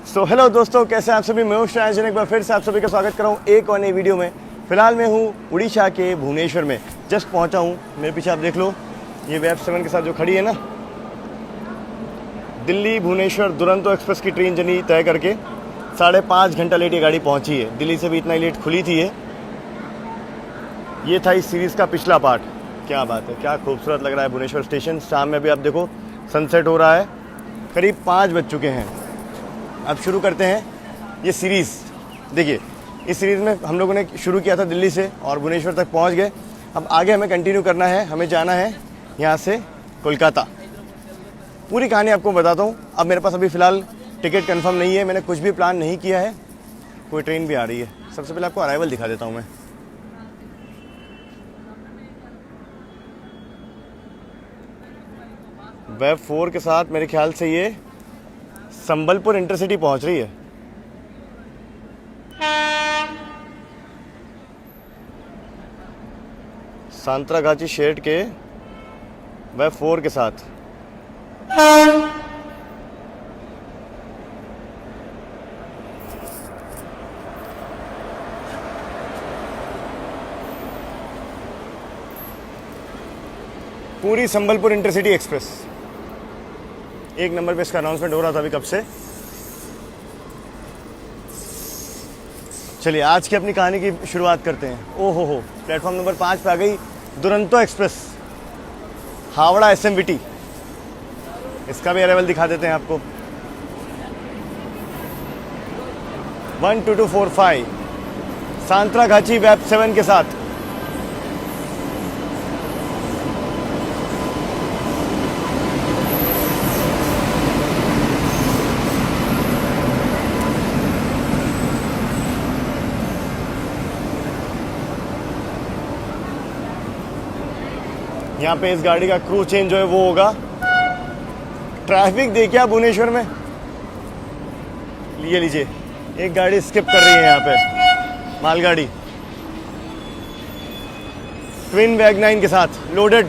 So hello दोस्तों, कैसे आप सभी। मैं हूं एक बार फिर से आप सभी का स्वागत कर रहा हूं एक और नई वीडियो में। फिलहाल मैं हूं उड़ीसा के भुवनेश्वर में, जस्ट पहुंचा हूं। मेरे पीछे आप देख लो, ये वेब 7 के साथ जो खड़ी है ना, दिल्ली भुवनेश्वर दुरंतो एक्सप्रेस की ट्रेन जर्नी तय करके 5.5 घंटा लेट ये गाड़ी पहुंची है। दिल्ली से भी इतना लेट खुली थी ये था इस सीरीज़ का पिछला पार्ट। क्या बात है, क्या खूबसूरत लग रहा है भुवनेश्वर स्टेशन। शाम में भी आप देखो सनसेट हो रहा है, करीब 5 बज चुके हैं। अब शुरू करते हैं ये सीरीज़। देखिए, इस सीरीज़ में हम लोगों ने शुरू किया था दिल्ली से और भुवनेश्वर तक पहुंच गए। अब आगे हमें कंटिन्यू करना है, हमें जाना है यहाँ से कोलकाता। पूरी कहानी आपको बताता हूँ। अब मेरे पास अभी फ़िलहाल टिकट कंफर्म नहीं है, मैंने कुछ भी प्लान नहीं किया है। कोई ट्रेन भी आ रही है। सबसे पहले आपको अराइवल दिखा देता हूँ मैं। वेब 4 के साथ मेरे ख्याल से ये संबलपुर इंटरसिटी पहुंच रही है। सांतरागाची शेड के वेब 4 के साथ। पूरी संबलपुर इंटरसिटी एक्सप्रेस। 1 नंबर पे इसका अनाउंसमेंट हो रहा था अभी कब से। चलिए आज की अपनी कहानी की शुरुआत करते हैं। ओहो हो, प्लेटफॉर्म नंबर 5 पे आ गई दुरंतो एक्सप्रेस, हावड़ा एसएमबीटी। इसका भी अराइवल दिखा देते हैं आपको। 12245 सांतरागाची वेब 7 के साथ। यहाँ पे इस गाड़ी का क्रू चेंज जो है वो होगा। ट्रैफिक देखिए आप भुवनेश्वर में। ये लीजिए, एक गाड़ी स्किप कर रही है यहाँ पे, मालगाड़ी ट्विन वैगनाइन के साथ लोडेड।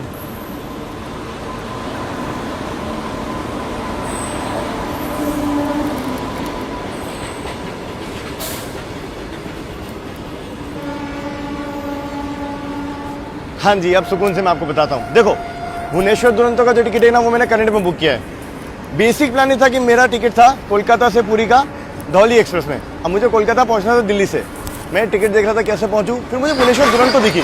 हाँ जी, अब सुकून से मैं आपको बताता हूँ। देखो, भुवनेश्वर दुरंतो का जो टिकट है ना, वो मैंने करंट में बुक किया है। बेसिक प्लान ये था कि मेरा टिकट था कोलकाता से पुरी का धौली एक्सप्रेस में। अब मुझे कोलकाता पहुँचना था दिल्ली से। मैं टिकट देख रहा था कैसे पहुँचूँ, फिर मुझे भुवनेश्वर दुरंतो दिखी।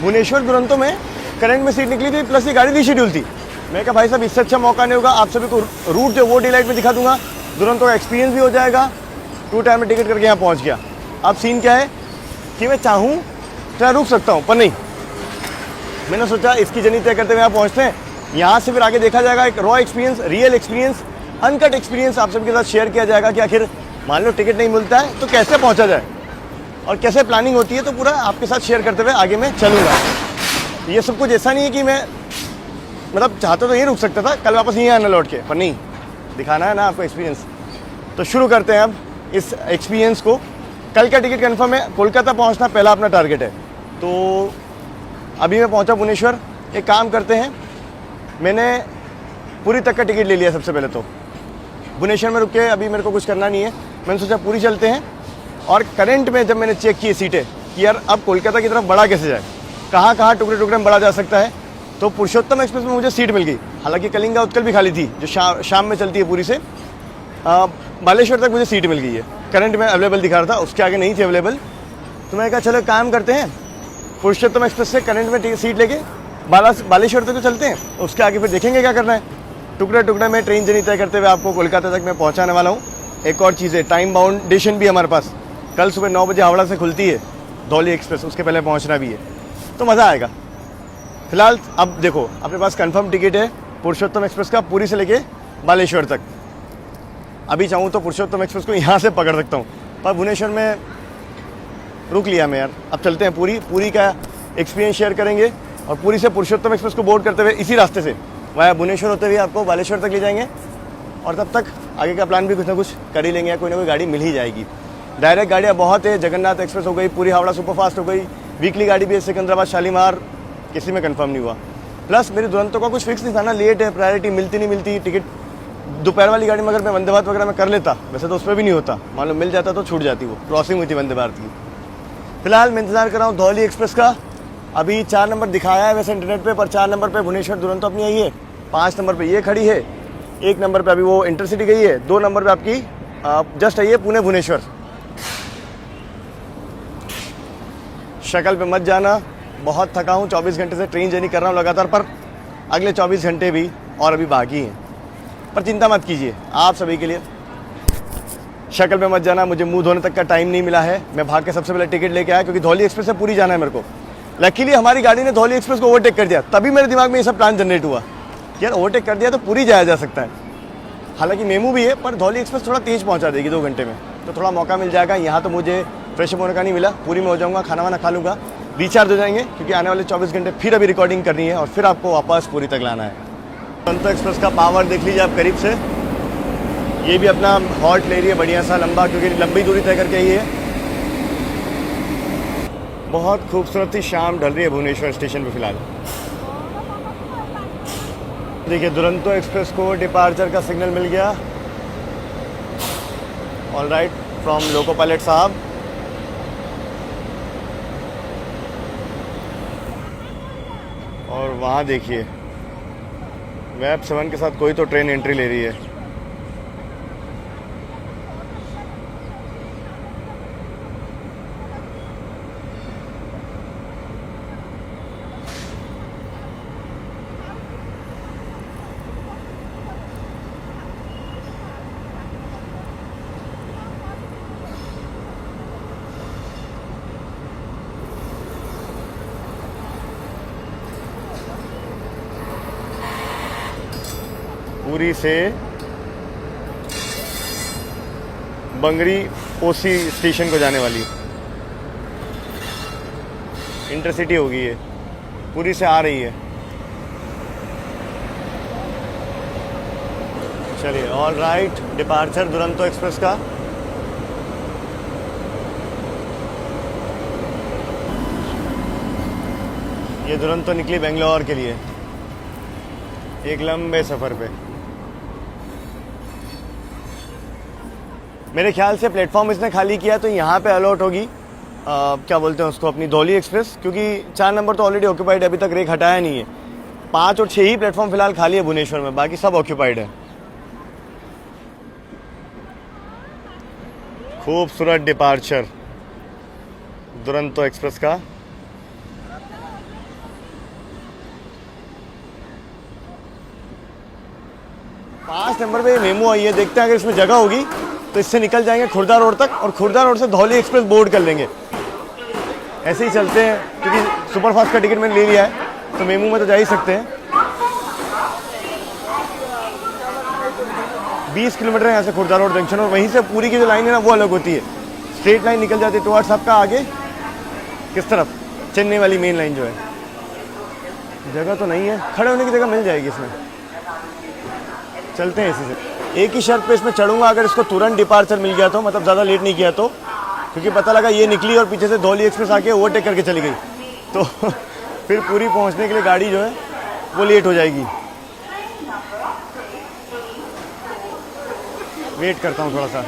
भुवनेश्वर दुरंतो में करंट में सीट निकली थी, प्लस ये गाड़ी रीशेड्यूल थी। मैं कहा भाई साहब, इससे अच्छा मौका नहीं होगा, आप सभी को रूट जो वो डिलाइट में दिखा दूंगा, दुरंतो का एक्सपीरियंस भी हो जाएगा। 2 टाइम में टिकट करके यहाँ पहुँच गया। अब सीन क्या है कि मैं चाहूँ तो रुक सकता हूँ, पर नहीं, मैंने सोचा इसकी जर्नी तय करते हुए यहाँ पहुँचते हैं। यहाँ से फिर आगे देखा जाएगा, एक raw experience, real experience, uncut experience आप सबके साथ शेयर किया जाएगा कि आखिर मान लो टिकट नहीं मिलता है तो कैसे पहुँचा जाए और कैसे प्लानिंग होती है, तो पूरा आपके साथ शेयर करते हुए आगे मैं चलूँगा। ये सब कुछ ऐसा नहीं है कि मैं मतलब चाहता तो यहीं रुक सकता था, कल वापस यहीं आना लौट के, पर नहीं, दिखाना है ना आपको एक्सपीरियंस। तो शुरू करते हैं अब इस एक्सपीरियंस को। कल का टिकट कन्फर्म है, कोलकाता पहुँचना पहला अपना टारगेट है। तो अभी मैं पहुंचा भुवनेश्वर। एक काम करते हैं, मैंने पुरी तक का टिकट ले लिया। सबसे पहले तो भुवनेश्वर में रुक के अभी मेरे को कुछ करना नहीं है, मैंने सोचा पुरी चलते हैं। और करंट में जब मैंने चेक की सीटें कि यार अब कोलकाता की तरफ बढ़ा कैसे जाए, कहाँ कहाँ टुकड़े टुकड़े में बढ़ा जा सकता है, तो पुरुषोत्तम एक्सप्रेस में मुझे सीट मिल गई। हालांकि कलिंगा उत्कल भी खाली थी, जो शाम में चलती है पूरी से। बालेश्वर तक मुझे सीट मिल गई है। करंट में अवेलेबल दिखा रहा था, उसके आगे नहीं थी अवेलेबल। तो मैंने कहा चलो काम करते हैं, पुरुषोत्तम एक्सप्रेस से करंट में सीट लेके बालेश्वर तक तो चलते हैं, उसके आगे फिर देखेंगे क्या करना है। टुकड़े टुकड़े में ट्रेन जर्नी तय करते हुए आपको कोलकाता तक मैं पहुंचाने वाला हूं। एक और चीज़ है, टाइम बाउंडेशन भी हमारे पास। कल सुबह 9 बजे हावड़ा से खुलती है धौली एक्सप्रेस, उसके पहले पहुंचना भी है, तो मज़ा आएगा। फिलहाल अब देखो, अपने पास कन्फर्म टिकट है पुरुषोत्तम एक्सप्रेस का पुरी से लेके बालेश्वर तक। अभी चाहूँ तो पुरुषोत्तम एक्सप्रेस को यहाँ से पकड़ सकता हूँ, पर भुवनेश्वर में रुक लिया मैं यार। अब चलते हैं पूरी का एक्सपीरियंस शेयर करेंगे और पूरी से पुरुषोत्तम एक्सप्रेस को बोर्ड करते हुए इसी रास्ते से वाया भुवनेश्वर होते हुए आपको बालेश्वर तक ले जाएंगे। और तब तक आगे का प्लान भी कुछ ना कुछ कर ही लेंगे, या कोई ना कोई गाड़ी मिल ही जाएगी। डायरेक्ट गाड़ियाँ बहुत है, जगन्नाथ एक्सप्रेस हो गई, पूरी हावड़ा सुपरफास्ट हो गई, वीकली गाड़ी भी है, सिकंदराबाद शालीमार, किसी में कंफर्म नहीं हुआ। प्लस मेरी दुरंतो का कुछ फिक्स नहीं था ना, लेट है, प्रायोरिटी मिलती नहीं मिलती, टिकट दोपहर वाली गाड़ी में अगर मैं वंदे भारत वगैरह में कर लेता, वैसे तो उस पर भी नहीं होता, मालूम मिल जाता तो छूट जाती, वो क्रॉसिंग हुई थी वंदे भारत की। फिलहाल मैं इंतजार कर रहा हूँ धौली एक्सप्रेस का। अभी 4 नंबर दिखाया है वैसे इंटरनेट पे, पर 4 नंबर पे भुवनेश्वर दुरंतो अपनी आई है, 5 नंबर पे ये खड़ी है, 1 नंबर पे अभी वो इंटरसिटी गई है, 2 नंबर पे आपकी जस्ट आई है पुणे भुवनेश्वर। शक्ल पे मत जाना, बहुत थका हूँ, 24 घंटे से ट्रेन जर्नी कर रहा हूँ लगातार, पर अगले 24 घंटे भी और अभी बाकी हैं, पर चिंता मत कीजिए आप सभी के लिए। शक्ल पे मत जाना, मुझे मुंह धोने तक का टाइम नहीं मिला है, मैं भाग के सबसे पहले टिकट लेके आया क्योंकि धौली एक्सप्रेस से पूरी जाना है मेरे को। लकीली हमारी गाड़ी ने धौली एक्सप्रेस को ओवरटेक कर दिया, तभी मेरे दिमाग में ये सब प्लान जनरेट हुआ, यार ओवरटेक कर दिया तो पूरी जाया जा सकता है। हालांकि मेमू भी है, पर धौली एक्सप्रेस थोड़ा तेज़ पहुंचा देगी 2 घंटे में, तो थोड़ा मौका मिल जाएगा। यहाँ तो मुझे फ्रेश होने का नहीं मिला, पूरी में हो जाऊँगा, खाना वाना खा लूँगा, रिचार्ज हो जाएंगे, क्योंकि आने वाले 24 घंटे फिर अभी रिकॉर्डिंग करनी है और फिर आपको वापस पूरी तक लाना है। दुरंतो एक्सप्रेस का पावर देख लीजिए आप करीब से, ये भी अपना हॉल्ट ले रही है बढ़िया सा लंबा, क्योंकि लंबी दूरी तय करके ही है। बहुत खूबसूरत सी शाम ढल रही है भुवनेश्वर स्टेशन पे फिलहाल। देखिए दुरंतो एक्सप्रेस को डिपार्चर का सिग्नल मिल गया, all right, from loco pilot साहब। और वहाँ देखिए वेब 7 के साथ कोई तो ट्रेन एंट्री ले रही है। पुरी से बंगरी ओसी स्टेशन को जाने वाली इंटरसिटी होगी, ये पुरी से आ रही है। चलिए all right, departure Duronto express का। ये दुरंतो निकली बेंगलोर के लिए एक लंबे सफर पे। मेरे ख्याल से प्लेटफॉर्म इसने खाली किया तो यहाँ पे अलॉट होगी क्या बोलते हैं उसको, अपनी धौली एक्सप्रेस, क्योंकि 4 नंबर तो ऑलरेडी ऑक्यूपाइड है, अभी तक रेक हटाया नहीं है। 5 और 6 ही प्लेटफॉर्म फिलहाल खाली है भुवनेश्वर में, बाकी सब ऑक्यूपाइड है। खूबसूरत डिपार्चर दुरंतो एक्सप्रेस का। पाँच नंबर पे मेमो आई है, देखते हैं अगर इसमें जगह होगी तो इससे निकल जाएंगे खुर्दा रोड तक, और खुर्दा रोड से धौली एक्सप्रेस बोर्ड कर लेंगे। ऐसे ही चलते हैं, क्योंकि सुपरफास्ट का टिकट मैंने ले लिया है तो मेमू में तो जा ही सकते हैं। 20 किलोमीटर है यहाँ से खुर्दा रोड जंक्शन, और वहीं से पूरी की जो लाइन है ना वो अलग होती है, स्ट्रेट लाइन निकल जाती है टुवर्ड्स आपका आगे किस तरफ, चेन्नई वाली मेन लाइन जो है। जगह तो नहीं है, खड़े होने की जगह मिल जाएगी इसमें, चलते हैं इसी से। एक ही शर्त पे इसमें चढ़ूंगा, अगर इसको तुरंत डिपार्चर मिल गया तो, मतलब ज़्यादा लेट नहीं किया तो, क्योंकि पता लगा ये निकली और पीछे से धौली एक्सप्रेस आके ओवरटेक करके चली गई तो फिर पूरी पहुंचने के लिए गाड़ी जो है वो लेट हो जाएगी। वेट करता हूँ थोड़ा सा।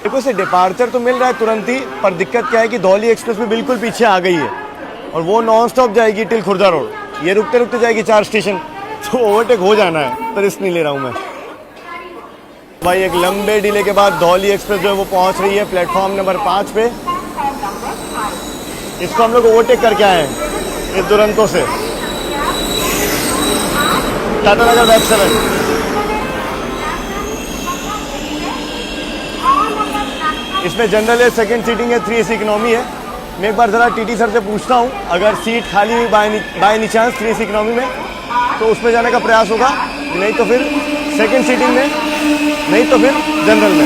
देखो इसे डिपार्चर तो मिल रहा है तुरंत ही, पर दिक्कत क्या है कि धौली एक्सप्रेस भी बिल्कुल पीछे आ गई है और वो नॉन स्टॉप जाएगी टिल खुर्दा रोड। ये रुकते रुकते जाएगी 4 स्टेशन, तो ओवरटेक हो जाना है, पर रिस्क नहीं ले रहा हूँ मैं भाई। एक लंबे डिले के बाद धौली एक्सप्रेस जो है वो पहुंच रही है प्लेटफॉर्म नंबर 5 पे। इसको हम लोग ओवरटेक करके आए हैं इस दुरंतो से, टाटा नगर वेब 7। इसमें जनरल है, सेकंड सीटिंग है, 3 AC इकोनॉमी है। मैं एक बार ज़रा टीटी सर से पूछता हूँ, अगर सीट खाली हुई by any chance 3 AC economy में तो उसमें जाने का प्रयास होगा, नहीं तो फिर सेकंड सीटिंग में, नहीं तो फिर जनरल में।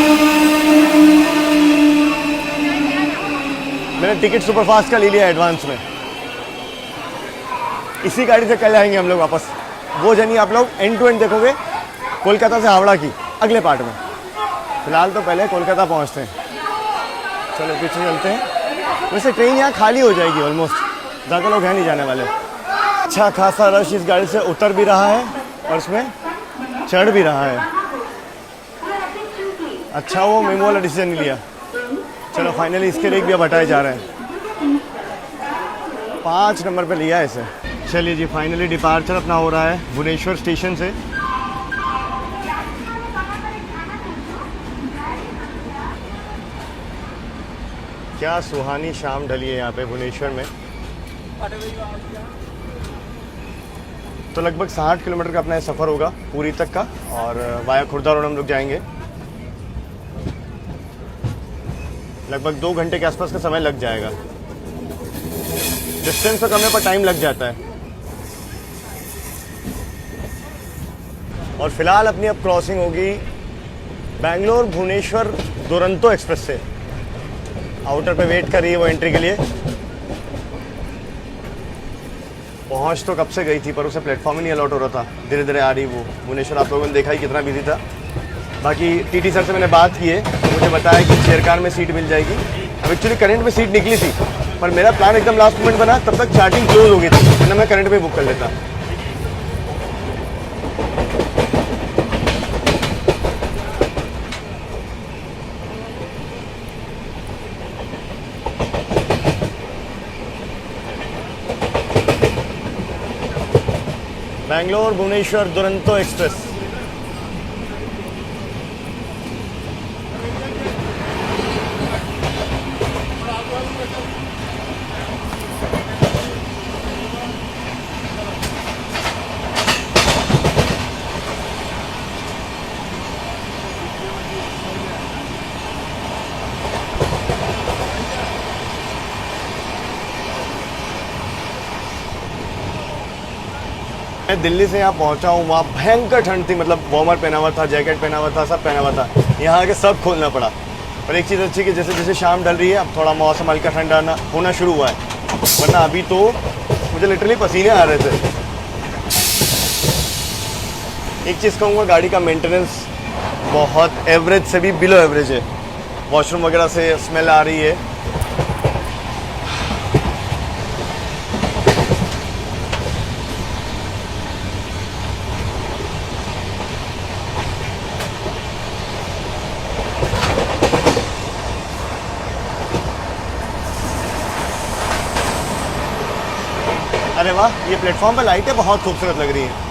मैंने टिकट सुपरफास्ट का ले लिया एडवांस में। इसी गाड़ी से कल आएंगे हम लोग वापस। वो जर्नी आप लोग एंड टू एंड देखोगे कोलकाता से हावड़ा की अगले पार्ट में। फिलहाल तो पहले कोलकाता पहुंचते हैं, चलो पीछे चलते हैं। वैसे ट्रेन यहाँ खाली हो जाएगी ऑलमोस्ट, ज़्यादा लोग हैं नहीं जाने वाले। अच्छा खासा रश इस गाड़ी से उतर भी रहा है और इसमें चढ़ भी रहा है। अच्छा वो मेमो वाला डिसीजन नहीं लिया। चलो फाइनली इसके रेट भी अब हटाए जा रहे हैं। 5 नंबर पे लिया है इसे। चलिए जी फाइनली डिपार्चर अपना हो रहा है भुवनेश्वर स्टेशन से। क्या सुहानी शाम ढली है यहाँ पे भुवनेश्वर में। तो लगभग 60 किलोमीटर का अपना सफ़र होगा पूरी तक का, और वाया खुर्दा रोड हम लोग जाएंगे। लगभग 2 घंटे के आसपास का समय लग जाएगा। डिस्टेंस तो कम है पर टाइम लग जाता है। और फिलहाल अपनी अब क्रॉसिंग होगी बैंगलोर भुवनेश्वर दुरंतो एक्सप्रेस से। आउटर पे वेट कर रही है वो एंट्री के लिए। पहुंच तो कब से गई थी पर उसे प्लेटफॉर्म ही नहीं अलॉट हो रहा था। धीरे धीरे आ रही वो भुवनेश्वर। आप लोगों ने देखा ही कितना बिजी था। बाकी टीटी सर से मैंने बात की है तो मुझे बताया कि चेयर कार में सीट मिल जाएगी। अब एक्चुअली करंट में सीट निकली थी पर मेरा प्लान एकदम लास्ट मोमेंट बना, तब तक चार्टिंग क्लोज हो गई थी, वरना मैं करंट में बुक कर लेता। बैंगलोर भुवनेश्वर दुरंतो एक्सप्रेस। मैं दिल्ली से यहाँ पहुँचा हूँ, वहाँ भयंकर ठंड थी। मतलब वार्मर पहना हुआ था, जैकेट पहना हुआ था, सब पहना हुआ था। यहाँ आके सब खोलना पड़ा। पर एक चीज़ अच्छी कि जैसे जैसे शाम ढल रही है अब थोड़ा मौसम हल्का ठंडा होना शुरू हुआ है, वरना अभी तो मुझे लिटरली पसीने आ रहे थे। एक चीज़ कहूँगा, गाड़ी का मेंटेनेंस बहुत एवरेज से भी बिलो एवरेज है। वॉशरूम वगैरह से स्मेल आ रही है। अरे वाह, ये प्लेटफॉर्म पे लाइटें बहुत खूबसूरत लग रही हैं।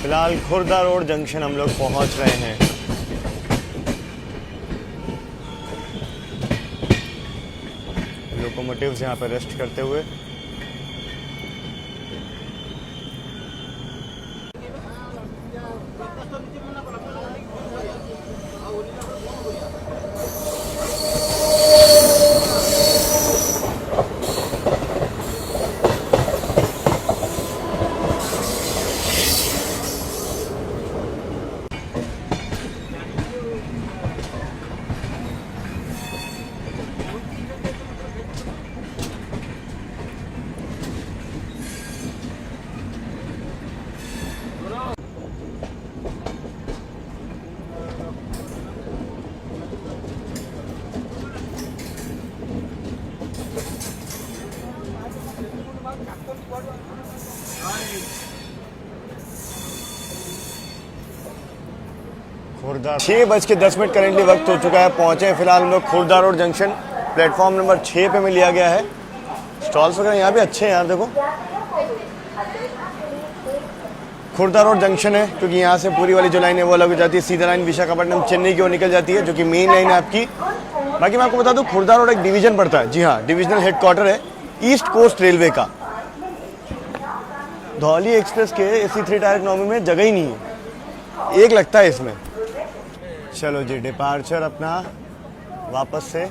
फिलहाल खुर्दा रोड जंक्शन हम लोग पहुंच रहे हैं। लोकोमोटिव्स यहाँ पर रेस्ट करते हुए। खुर्दा 6:10 करेंटली वक्त हो चुका है। पहुंचे हैं फिलहाल हम लोग Khurda road junction. Platform number 6 पे में लिया गया है। स्टॉल्स वगैरह यहाँ भी अच्छे हैं यार। देखो खुर्दा रोड जंक्शन है क्योंकि यहाँ से पूरी वाली जो लाइन है वो अलग हो जाती है। सीधा लाइन विशाखापट्टनम चेन्नई की ओर निकल जाती है जो कि मेन लाइन है आपकी। बाकी मैं आपको बता दूँ खुर्दा रोड एक डिवीजन पड़ता है। जी हाँ, डिविजनल हेडक्वार्टर है ईस्ट कोस्ट रेलवे का। धौली एक्सप्रेस के AC 3 टायर इकोनॉमी में जगह ही नहीं है, एक लगता है इसमें। चलो जी डिपार्चर अपना वापस से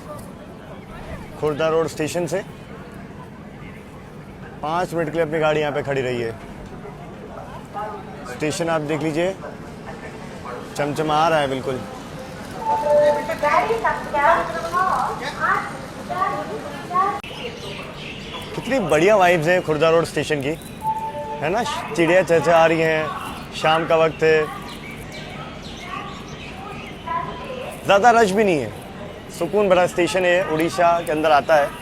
खुर्दा रोड स्टेशन से। 5 मिनट के लिए अपनी गाड़ी यहाँ पे खड़ी रही है। स्टेशन आप देख लीजिए, चमचमा रहा है बिल्कुल। कितनी बढ़िया वाइब्स है खुर्दा रोड स्टेशन की, है ना। चिड़िया चहचहा रही हैं, शाम का वक्त है, ज़्यादा रश भी नहीं है, सुकून भरा स्टेशन है, उड़ीसा के अंदर आता है।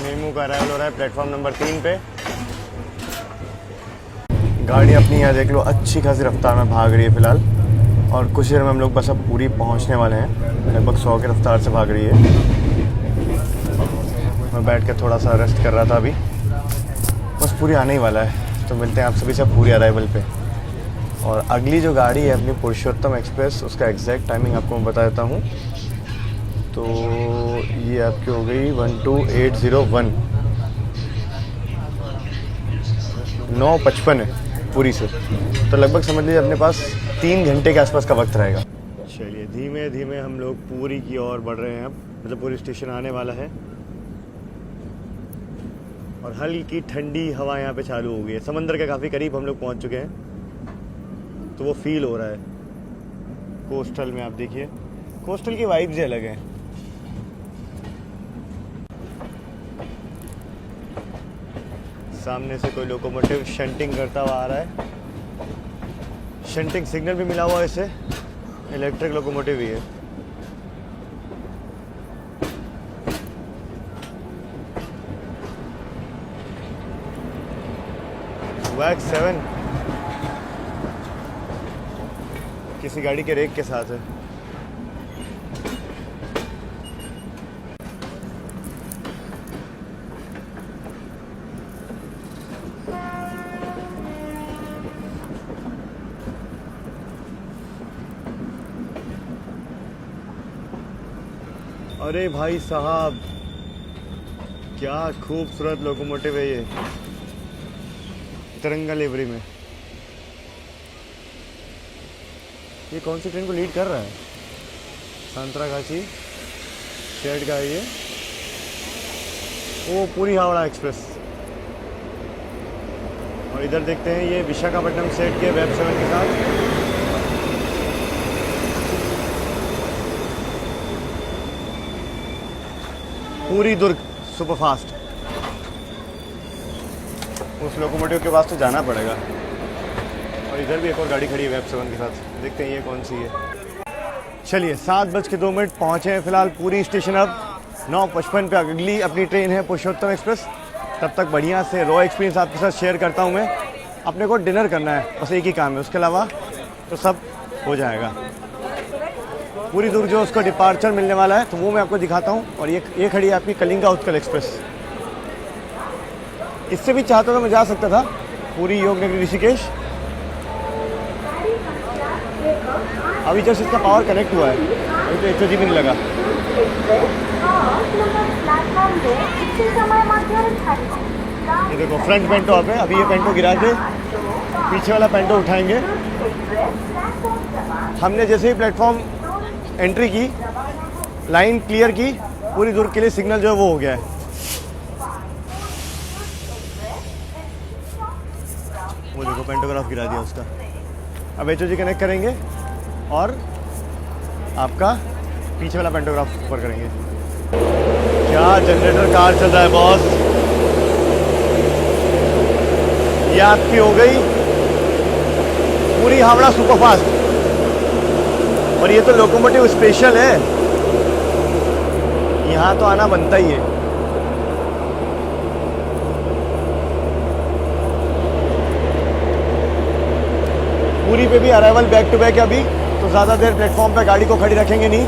मेमू का अराइवल हो रहा है प्लेटफॉर्म नंबर 3 पे। गाड़ी अपनी यहाँ देख लो अच्छी खासी रफ्तार में भाग रही है फिलहाल, और कुछ देर में हम लोग बस अब पूरी पहुँचने वाले हैं। लगभग 100 की रफ्तार से भाग रही है। मैं बैठ के थोड़ा सा रेस्ट कर रहा था, अभी बस पूरी आने ही वाला है। तो मिलते हैं आप सभी से पूरी अराइवल पे। और अगली जो गाड़ी है अपनी पुरुषोत्तम एक्सप्रेस, उसका एग्जैक्ट टाइमिंग आपको मैं बता देता हूँ। तो ये आपकी हो गई 12801, 9:55 है पूरी से। तो लगभग समझ लीजिए अपने पास 3 घंटे के आसपास का वक्त रहेगा। चलिए धीमे धीमे हम लोग पूरी की ओर बढ़ रहे हैं अब, मतलब पूरी स्टेशन आने वाला है। और हल्की ठंडी हवा यहाँ पे चालू हो गई है। समंदर के काफ़ी करीब हम लोग पहुँच चुके हैं, तो वो फील हो रहा है। कोस्टल में आप देखिए, कोस्टल की वाइब्स अलग हैं। सामने से कोई लोकोमोटिव शंटिंग करता हुआ आ रहा है। शंटिंग सिग्नल भी मिला हुआ है इसे, इलेक्ट्रिक लोकोमोटिव ही है। वैक्स 7 किसी गाड़ी के रेक के साथ है। अरे भाई साहब, क्या खूबसूरत लोकोमोटिव है ये, तिरंगा लिवरी में। ये कौन सी ट्रेन को लीड कर रहा है? सांतरागाछी शेड का है ये। वो पूरी हावड़ा एक्सप्रेस। और इधर देखते हैं ये विशाखापट्टनम शेड के वेब 7 के साथ। पूरी दुर्ग सुपरफास्ट। उस लोकोमोटिव के पास तो जाना पड़ेगा। और इधर भी एक और गाड़ी खड़ी है वेब 7 के साथ, देखते हैं ये कौन सी है। चलिए 7:02 पहुँचे हैं फिलहाल पूरी स्टेशन। अब 9:55 पे अगली अपनी ट्रेन है पुरुषोत्तम एक्सप्रेस। तब तक बढ़िया से रॉ एक्सपीरियंस आपके साथ शेयर करता हूँ मैं। अपने को डिनर करना है, बस एक ही काम है, उसके अलावा तो सब हो जाएगा। पूरी दूर जो उसका डिपार्चर मिलने वाला है तो वो मैं आपको दिखाता हूँ। और ये खड़ी है आपकी कलिंगा उत्कल एक्सप्रेस। इससे भी चाहता तो मैं जा सकता था पूरी योग नगरी ऋषिकेश। अभी जस्ट इसका पावर कनेक्ट हुआ है, अभी तो HOG भी नहीं लगा। ये देखो फ्रंट पेंटो आप है। अभी ये पेंटो गिरा के पीछे वाला पेंटो उठाएंगे। हमने जैसे ही प्लेटफॉर्म एंट्री की, लाइन क्लियर की, पूरी दूर के लिए सिग्नल जो है वो हो गया है। वो देखो पेंटोग्राफ गिरा दिया उसका। अब HOG कनेक्ट करेंगे और आपका पीछे वाला पेंटोग्राफ ऊपर करेंगे। क्या जनरेटर कार चल रहा है बॉस। ये आपकी हो गई पूरी हावड़ा सुपरफास्ट। और ये तो लोकोमोटिव स्पेशल है, यहाँ तो आना बनता ही है। पूरी पे भी अराइवल बैक टू बैक है अभी, तो ज़्यादा देर प्लेटफॉर्म पे गाड़ी को खड़ी रखेंगे नहीं।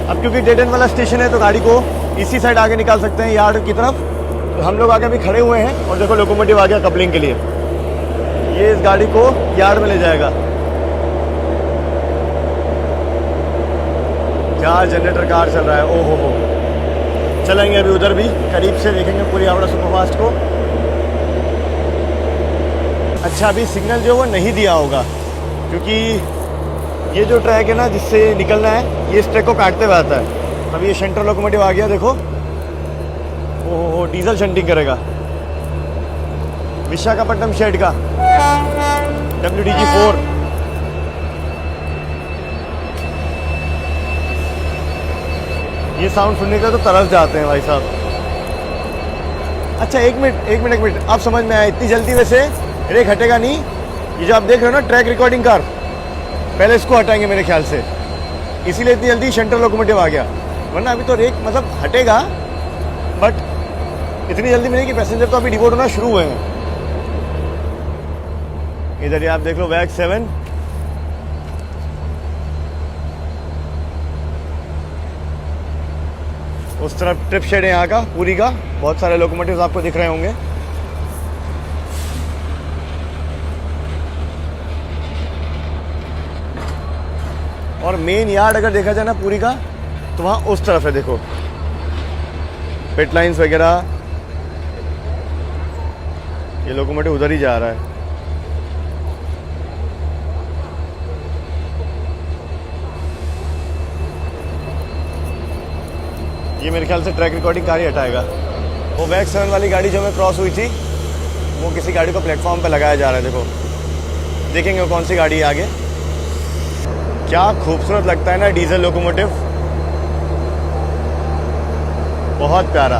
अब क्योंकि डेड एंड वाला स्टेशन है तो गाड़ी को इसी साइड आगे निकाल सकते हैं, यार्ड की तरफ। तो हम लोग आगे भी खड़े हुए हैं और देखो लोकोमोटिव आ गया कपलिंग के लिए। ये इस गाड़ी को यार्ड में ले जाएगा। क्या जनरेटर कार चल रहा है, ओ हो। चलेंगे अभी उधर भी, करीब से देखेंगे पूरी हावड़ा सुपरफास्ट को। अच्छा, अभी सिग्नल जो वो नहीं दिया होगा, क्योंकि ये जो ट्रैक है ना जिससे निकलना है, ये इस ट्रैक को काटते हुए आता है। अभी ये शंटर लोकोमोटिव आ गया, देखो, ओहो, डीजल शंटिंग करेगा। विशाखापट्टनम शेड का WDG4। ये साउंड सुनने का तो तरस जाते हैं भाई साहब। अच्छा, एक मिनट, अब समझ में आया। इतनी जल्दी वैसे ब्रेक हटेगा नहीं। ये जो आप देख रहे हो ना ट्रैक रिकॉर्डिंग कार, पहले इसको हटाएंगे मेरे ख्याल से, इसीलिए इतनी जल्दी शंटर लोकोमोटिव आ गया। वरना अभी तो रेक मतलब हटेगा, बट इतनी जल्दी में नहीं कि पैसेंजर तो अभी डिवोट होना शुरू हुए हैं। इधर ये आप देख लो वैग 7। उस तरफ ट्रिप शेड है यहाँ का, पूरी का। बहुत सारे लोकोमोटिव्स आपको दिख रहे होंगे। और मेन यार्ड अगर देखा जाए ना पूरी का, तो वहाँ उस तरफ है, देखो पिट लाइन्स वगैरह। ये लोकोमोटिव उधर ही जा रहा है। ये मेरे ख्याल से ट्रैक रिकॉर्डिंग कार ही हटाएगा। वो वैग 7 वाली गाड़ी जो हमें क्रॉस हुई थी, वो किसी गाड़ी को प्लेटफॉर्म पे लगाया जा रहा है। देखो, देखेंगे वो कौन सी गाड़ी है आगे। क्या खूबसूरत लगता है ना डीजल लोकोमोटिव, बहुत प्यारा।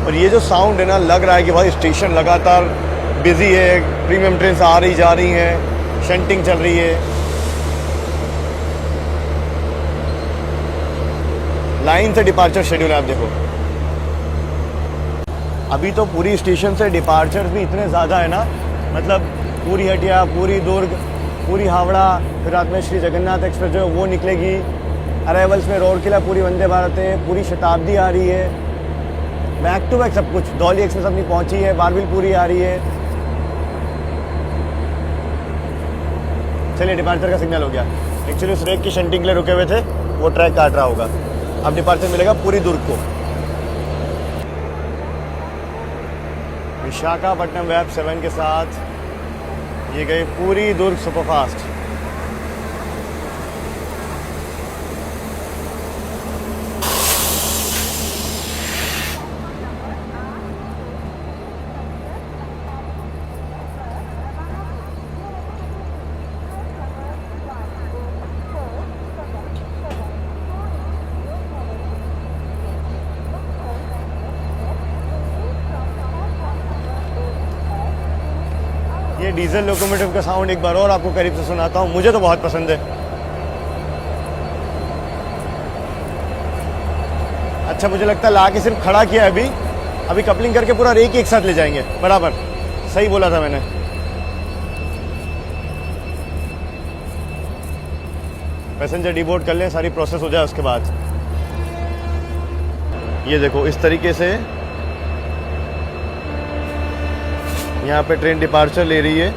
और ये जो साउंड है ना, लग रहा है कि भाई स्टेशन लगातार बिजी है, प्रीमियम ट्रेन आ रही जा रही हैं, शंटिंग चल रही है। लाइन से डिपार्चर शेड्यूल है, आप देखो। अभी तो पूरी स्टेशन से डिपार्चर भी इतने ज़्यादा है ना, मतलब पूरी हटिया, पूरी दुर्ग, पूरी हावड़ा, फिर रात में श्री जगन्नाथ एक्सप्रेस जो है वो निकलेगी। अराइवल्स में रोरकेला पूरी वंदे भारत है, पूरी शताब्दी आ रही है, बैक टू बैक सब कुछ। धौली एक्सप्रेस अपनी पहुंची है, बारबिल पूरी आ रही है। चलिए, डिपार्चर का सिग्नल हो गया। एक्चुअली उस रेक की शंटिंग के लिए रुके हुए थे, वो ट्रैक काट रहा होगा। अब डिपार्चर मिलेगा पूरी दुर्ग को। विशाखापट्टनम वैग 7 के साथ ये गई पूरी दुर्ग सुपरफास्ट। ये डीजल लोकोमोटिव का साउंड एक बार और आपको करीब से सुनाता हूँ, मुझे तो बहुत पसंद है। अच्छा, मुझे लगता है ला के सिर्फ खड़ा किया है अभी कपलिंग करके पूरा रेक एक साथ ले जाएंगे। बराबर सही बोला था मैंने। पैसेंजर डिबोर्ड कर लें, सारी प्रोसेस हो जाए, उसके बाद ये देखो इस तरीके से यहाँ पे ट्रेन डिपार्चर ले रही है।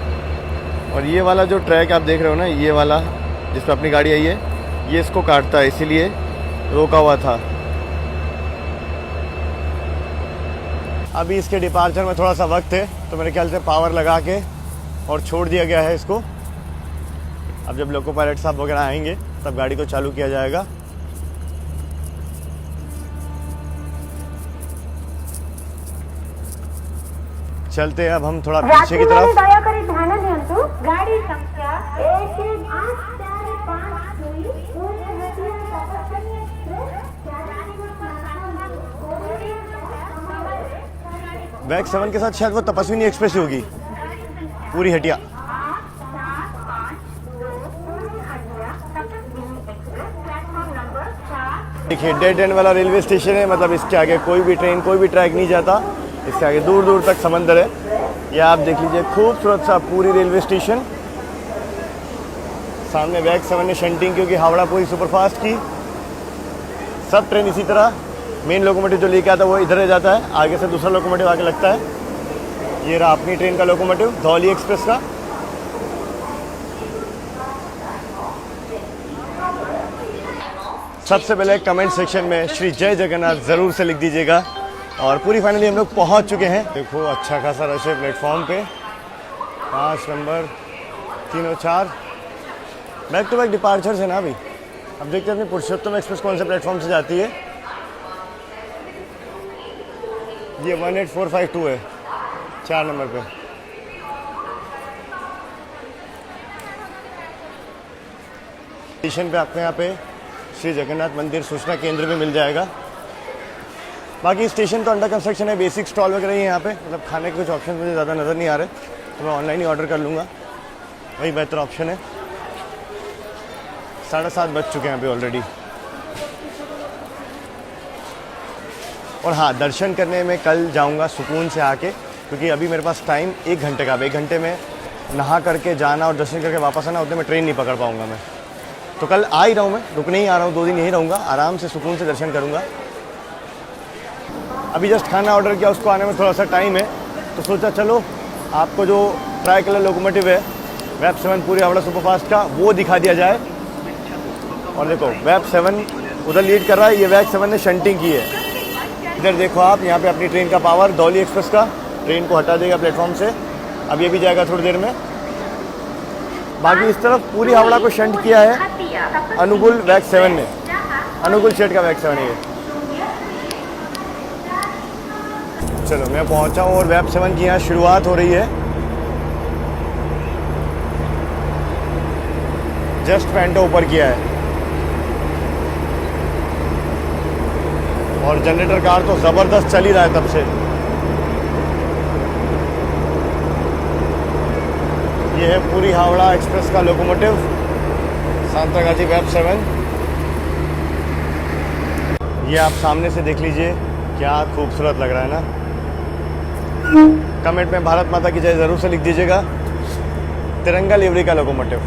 और ये वाला जो ट्रैक आप देख रहे हो ना, ये वाला जिस पर अपनी गाड़ी आई है, ये इसको काटता है, इसीलिए रोका हुआ था। अभी इसके डिपार्चर में थोड़ा सा वक्त है, तो मेरे ख्याल से पावर लगा के और छोड़ दिया गया है इसको। अब जब लोको पायलट साहब वगैरह आएंगे तब गाड़ी को चालू किया जाएगा। चलते हैं अब हम थोड़ा पीछे की तरफ। गाड़ी संख्या 18452 वैग 7 के साथ शायद वो तपस्विनी एक्सप्रेस होगी, पूरी हटिया। देखिए डेड एंड वाला रेलवे स्टेशन है, मतलब इसके आगे कोई भी ट्रेन कोई भी ट्रैक नहीं जाता। इसके आगे दूर दूर तक समंदर है। ये आप देख लीजिए खूबसूरत सा पूरी रेलवे स्टेशन। सामने वैग 7 ने शंटिंग क्योंकि हावड़ा पूरी सुपरफास्ट की। सब ट्रेन इसी तरह, मेन लोकोमोटिव जो लेके आता है वो इधर ही जाता है, आगे से दूसरा लोकोमोटिव आके लगता है। ये रहा अपनी ट्रेन का लोकोमोटिव धौली एक्सप्रेस का। सबसे पहले कमेंट सेक्शन में श्री जय जगन्नाथ ज़रूर से लिख दीजिएगा। और पूरी फाइनली हम लोग पहुंच चुके हैं। देखो अच्छा खासा रश है प्लेटफॉर्म पे। 5 नंबर 3 और 4 बैक टू बैक डिपार्चर्स है ना अभी। अब देखते हैं अपनी पुरुषोत्तम एक्सप्रेस कौन से प्लेटफॉर्म से जाती है। ये 18452 है 4 नंबर पे। स्टेशन पे आपको यहाँ पे श्री जगन्नाथ मंदिर सूचना केंद्र भी मिल जाएगा। बाकी स्टेशन तो अंडर कंस्ट्रक्शन है, बेसिक स्टॉल वगैरह ही है यहाँ पे। मतलब खाने के कुछ ऑप्शन मुझे ज़्यादा नज़र नहीं आ रहे, तो मैं ऑनलाइन ही ऑर्डर कर लूँगा, वही बेहतर ऑप्शन है। 7:30 बज चुके हैं अभी ऑलरेडी। और हाँ, दर्शन करने में कल जाऊँगा सुकून से आके, क्योंकि अभी मेरे पास टाइम 1 घंटे का। 1 घंटे में नहा करके जाना और दर्शन करके वापस आना, उतने में ट्रेन नहीं पकड़ पाऊँगा मैं। तो कल आ ही रहा हूँ, मैं रुकने ही आ रहा हूँ, 2 दिन यहीं रहूँगा, आराम से सुकून से दर्शन करूँगा। अभी जस्ट खाना ऑर्डर किया, उसको आने में थोड़ा सा टाइम है, तो सोचा चलो आपको जो ट्राई कलर लोकोमोटिव है वेब 7 पूरी हावड़ा सुपरफास्ट का, वो दिखा दिया जाए। और देखो वेब 7 उधर लीड कर रहा है, ये वेब 7 ने शंटिंग की है। इधर देखो आप, यहाँ पे अपनी ट्रेन का पावर धौली एक्सप्रेस का, ट्रेन को हटा देगा प्लेटफॉर्म से। अब ये भी जाएगा थोड़ी देर में। बाकी इस तरफ पूरी हावड़ा को शंट किया है अनुकूल वेब 7 ने, अनुकूल शेड का वेब 7 है ये। चलो मैं पहुंचा हूँ और वेब 7 की यहाँ शुरुआत हो रही है। जस्ट पैंटो ऊपर किया है और जनरेटर कार तो ज़बरदस्त चल ही रहा है तब से। ये है पूरी हावड़ा एक्सप्रेस का लोकोमोटिव सांतरागाछी वेब 7। ये आप सामने से देख लीजिए, क्या खूबसूरत लग रहा है ना। कमेंट में भारत माता की जय ज़रूर से लिख दीजिएगा। तिरंगा लिवरी का लोकोमोटिव,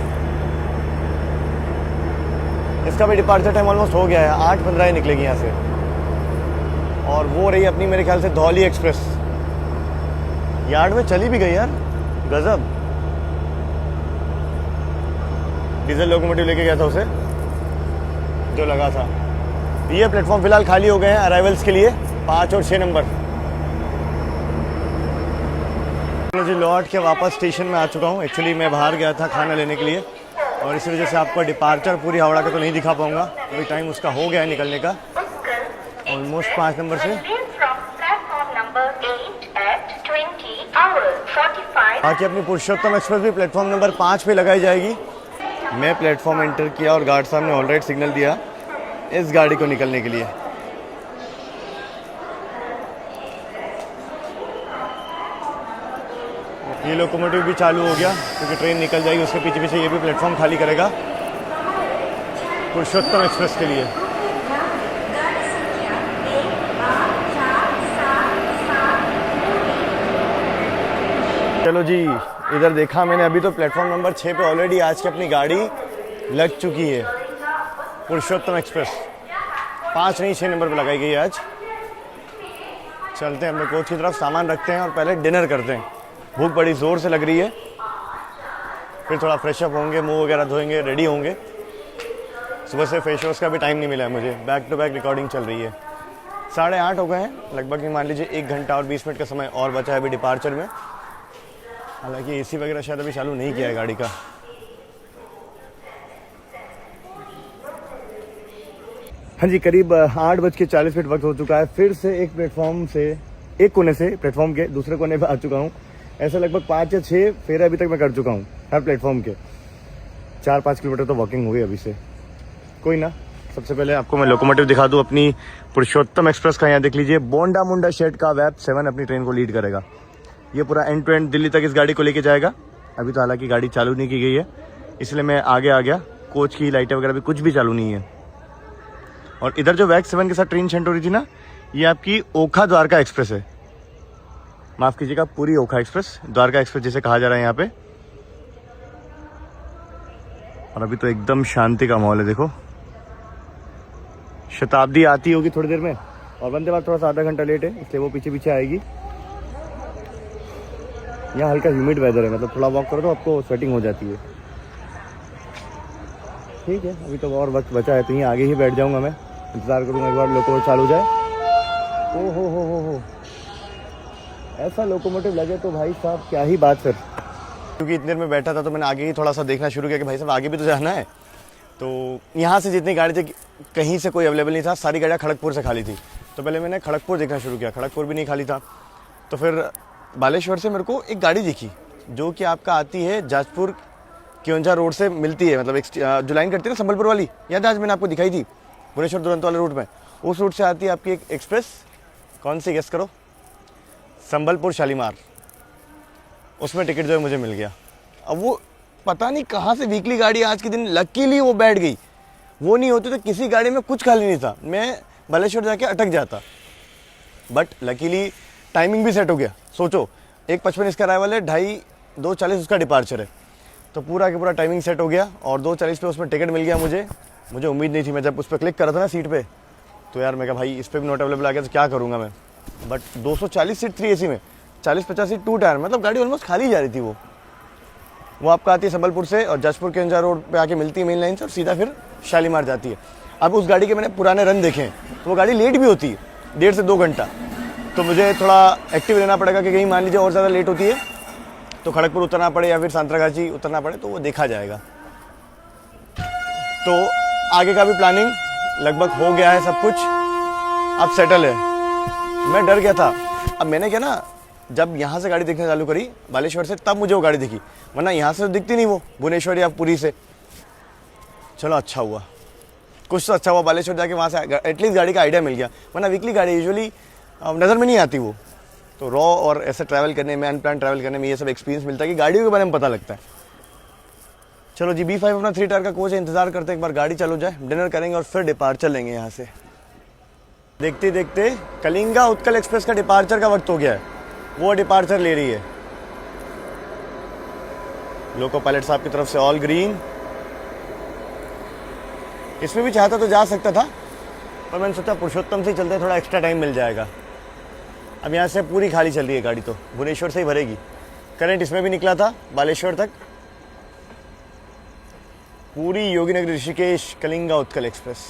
इसका भी डिपार्चर टाइम ऑलमोस्ट हो गया है, 8:15 ही निकलेगी यहाँ से। और वो रही अपनी मेरे ख्याल से धौली एक्सप्रेस, यार्ड में चली भी गई यार, गजब। डीजल लोकोमोटिव लेके गया था उसे जो लगा था। ये प्लेटफॉर्म फिलहाल खाली हो गए हैं अराइवल्स के लिए, 5 और 6 नंबर। जी लौट के वापस स्टेशन में आ चुका हूँ। एक्चुअली मैं बाहर गया था खाना लेने के लिए, और इसी वजह से आपको डिपार्चर पूरी हावड़ा का तो नहीं दिखा पाऊंगा, अभी टाइम उसका हो गया है निकलने का, ऑलमोस्ट 5 नंबर से। बाकी अपनी पुरुषोत्तम एक्सप्रेस भी प्लेटफॉर्म नंबर 5 पे लगाई जाएगी। मैं प्लेटफॉर्म एंटर किया और गार्ड साहब ने ऑलराइट सिग्नल दिया इस गाड़ी को निकलने के लिए। ये लोकोमोटिव भी चालू हो गया, क्योंकि ट्रेन निकल जाएगी, उसके पीछे पीछे ये भी प्लेटफॉर्म खाली करेगा पुरुषोत्तम एक्सप्रेस के लिए। चलो जी, इधर देखा मैंने अभी तो प्लेटफॉर्म नंबर 6 पे ऑलरेडी आज की अपनी गाड़ी लग चुकी है, पुरुषोत्तम एक्सप्रेस। 5 नहीं 6 नंबर पे लगाई गई है आज। चलते हैं अपने कोच की तरफ, सामान रखते हैं और पहले डिनर करते हैं। भूख बड़ी ज़ोर से लग रही है, फिर थोड़ा फ्रेशअप होंगे, मुंह वगैरह धोएंगे, रेडी होंगे। सुबह से फेस वॉश का भी टाइम नहीं मिला है मुझे, बैक टू बैक रिकॉर्डिंग चल रही है। 8:30 हो गए हैं लगभग, ही मान लीजिए 1 घंटा और 20 मिनट का समय और बचा है अभी डिपार्चर में। हालांकि एसी वगैरह शायद अभी चालू नहीं किया है गाड़ी का। हाँ जी, करीब 8:40 वक्त हो चुका है। फिर से एक प्लेटफॉर्म से, एक कोने से प्लेटफॉर्म के दूसरे कोने पे आ चुका हूँ। ऐसा लगभग 5 या 6 फेरे अभी तक मैं कर चुका हूँ हर प्लेटफॉर्म के। 4-5 किलोमीटर तो वॉकिंग हो गई अभी से। कोई ना, सबसे पहले आपको मैं लोकोमोटिव दिखा दूँ अपनी पुरुषोत्तम एक्सप्रेस का। यहाँ देख लीजिए, बोंडा मुंडा शेड का वेब 7 अपनी ट्रेन को लीड करेगा। ये पूरा एंड टू एंड दिल्ली तक इस गाड़ी को लेके जाएगा। अभी तो हालांकि गाड़ी चालू नहीं की गई है, इसलिए मैं आगे आ गया। कोच की लाइटें वगैरह भी कुछ भी चालू नहीं है। और इधर जो वेब 7 के साथ ट्रेन शंट हो रही थी ना, ये आपकी ओखा द्वारका एक्सप्रेस है। माफ कीजिएगा, पूरी ओखा एक्सप्रेस, द्वारका एक्सप्रेस जिसे कहा जा रहा है यहाँ पे। और अभी तो एकदम शांति का माहौल है। देखो, शताब्दी आती होगी थोड़ी देर में, और वंदे भारत थोड़ा सा आधा घंटा लेट है, इसलिए वो पीछे पीछे आएगी। यहाँ हल्का ह्यूमिड वेदर है, मतलब थोड़ा वॉक करो तो आपको स्वेटिंग हो जाती है। ठीक है, अभी तो और वक्त बचा है, तो यहीं आगे ही बैठ जाऊँगा मैं, इंतज़ार करूँगा एक बार लोकोमोटिव चालू हो जाए। ओ हो, ऐसा लोकोमोटिव लगे तो भाई साहब क्या ही बात सर। क्योंकि इतने देर में बैठा था तो मैंने आगे ही थोड़ा सा देखना शुरू किया कि भाई साहब आगे भी तो जाना है। तो यहाँ से जितनी गाड़ी थी कहीं से कोई अवेलेबल नहीं था, सारी गाड़ियाँ खड़गपुर से खाली थी। तो पहले मैंने खड़गपुर देखना शुरू किया, खड़गपुर भी नहीं खाली था। तो फिर बालेश्वर से मेरे को एक गाड़ी दिखी जो कि आपका आती है जाजपुर क्योंझा रोड से मिलती है, मतलब जो लाइन करती है ना संबलपुर वाली, याद आज मैंने आपको दिखाई थी भुवनेश्वर दुरंतो वाले रूट में, उस रूट से आती है आपकी एक एक्सप्रेस। कौन सी गेस करो? संबलपुर शालीमार। उसमें टिकट जो है मुझे मिल गया। अब वो पता नहीं कहाँ से वीकली गाड़ी आज के दिन लकीली वो बैठ गई, वो नहीं होती तो किसी गाड़ी में कुछ खाली नहीं था, मैं बालेश्वर जाके अटक जाता। बट लकीली टाइमिंग भी सेट हो गया। सोचो 1:55 इसका अराइवल है, 2:40 उसका डिपार्चर है, तो पूरा का पूरा टाइमिंग सेट हो गया और 2:40 पे उसमें टिकट मिल गया मुझे उम्मीद नहीं थी। मैं जब उस पर क्लिक करा था ना सीट पे, तो यार मैं कहा भाई इस पर भी नॉट अवेलेबल आ गया तो क्या करूँगा मैं। बट 240 सीट 3 AC में, 40-50 सीट 2 टायर, मतलब गाड़ी ऑलमोस्ट खाली जा रही थी। वो आपका आती है संबलपुर से और जाजपुर के अंजार रोड पे आके मिलती है मेन लाइन से और सीधा फिर शालीमार जाती है। अब उस गाड़ी के मैंने पुराने रन देखे हैं तो वो गाड़ी लेट भी होती है 1.5 से 2 घंटा, तो मुझे थोड़ा एक्टिव रहना पड़ेगा कि कहीं मान लीजिए और ज़्यादा लेट होती है तो खड़गपुर उतरना पड़े या फिर सांतरागाछी उतरना पड़े, तो वो देखा जाएगा। तो आगे का भी प्लानिंग लगभग हो गया है, सब कुछ अब सेटल है। मैं डर गया था, अब मैंने क्या ना जब यहाँ से गाड़ी देखना चालू करी बालेश्वर से, तब मुझे वो गाड़ी दिखी, वरना यहाँ से तो दिखती नहीं वो भुवनेश्वर या पुरी से। चलो अच्छा हुआ, कुछ तो अच्छा हुआ, बालेश्वर जाके वहाँ से एटलीस्ट गाड़ी का आइडिया मिल गया, वरना वीकली गाड़ी यूजुअली नज़र में नहीं आती वो। तो रॉ और ऐसे ट्रैवल करने में, अनप्लान ट्रैवल करने में ये सब एक्सपीरियंस मिलता है कि गाड़ियों के बारे में पता लगता है। चलो जी, B5 अपना 3 टायर का कोच है, इंतजार करते एक बार गाड़ी चालू जाए, डिनर करेंगे और फिर डिपार्चर लेंगे यहाँ से। देखते देखते कलिंगा उत्कल एक्सप्रेस का डिपार्चर का वक्त हो गया है, वो डिपार्चर ले रही है। लोको पायलट साहब की तरफ से ऑल ग्रीन। इसमें भी चाहता तो जा सकता था, पर मैंने सोचा पुरुषोत्तम से चलते थोड़ा एक्स्ट्रा टाइम मिल जाएगा। अब यहाँ से पूरी खाली चल रही है गाड़ी, तो भुवनेश्वर से ही भरेगी। करंट इसमें भी निकला था बालेश्वर तक, पूरी योगीनगर ऋषिकेश कलिंगा उत्कल एक्सप्रेस।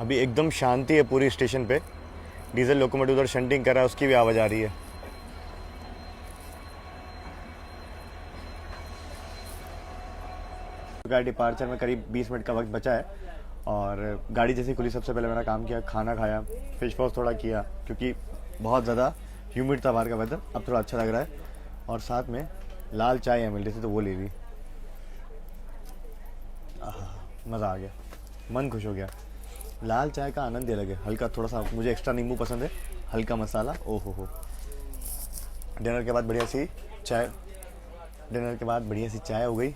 अभी एकदम शांति है पूरी स्टेशन पे, डीजल लोकोमोटिव उधर शंटिंग कर रहा है, उसकी भी आवाज़ आ रही है। गाड़ी डिपार्चर में करीब 20 मिनट का वक्त बचा है और गाड़ी जैसी खुली सबसे पहले मेरा काम किया, खाना खाया, फिश वॉश थोड़ा किया क्योंकि बहुत ज़्यादा ह्यूमिड था बाहर का वेदर। अब थोड़ा अच्छा लग रहा है और साथ में लाल चाय मिल रही थी तो वो ले ली। मज़ा आ गया, मन खुश हो गया। लाल चाय का आनंद ही अलग है, हल्का थोड़ा सा, मुझे एक्स्ट्रा नींबू पसंद है, हल्का मसाला, ओहो। डिनर के बाद बढ़िया सी चाय हो गई,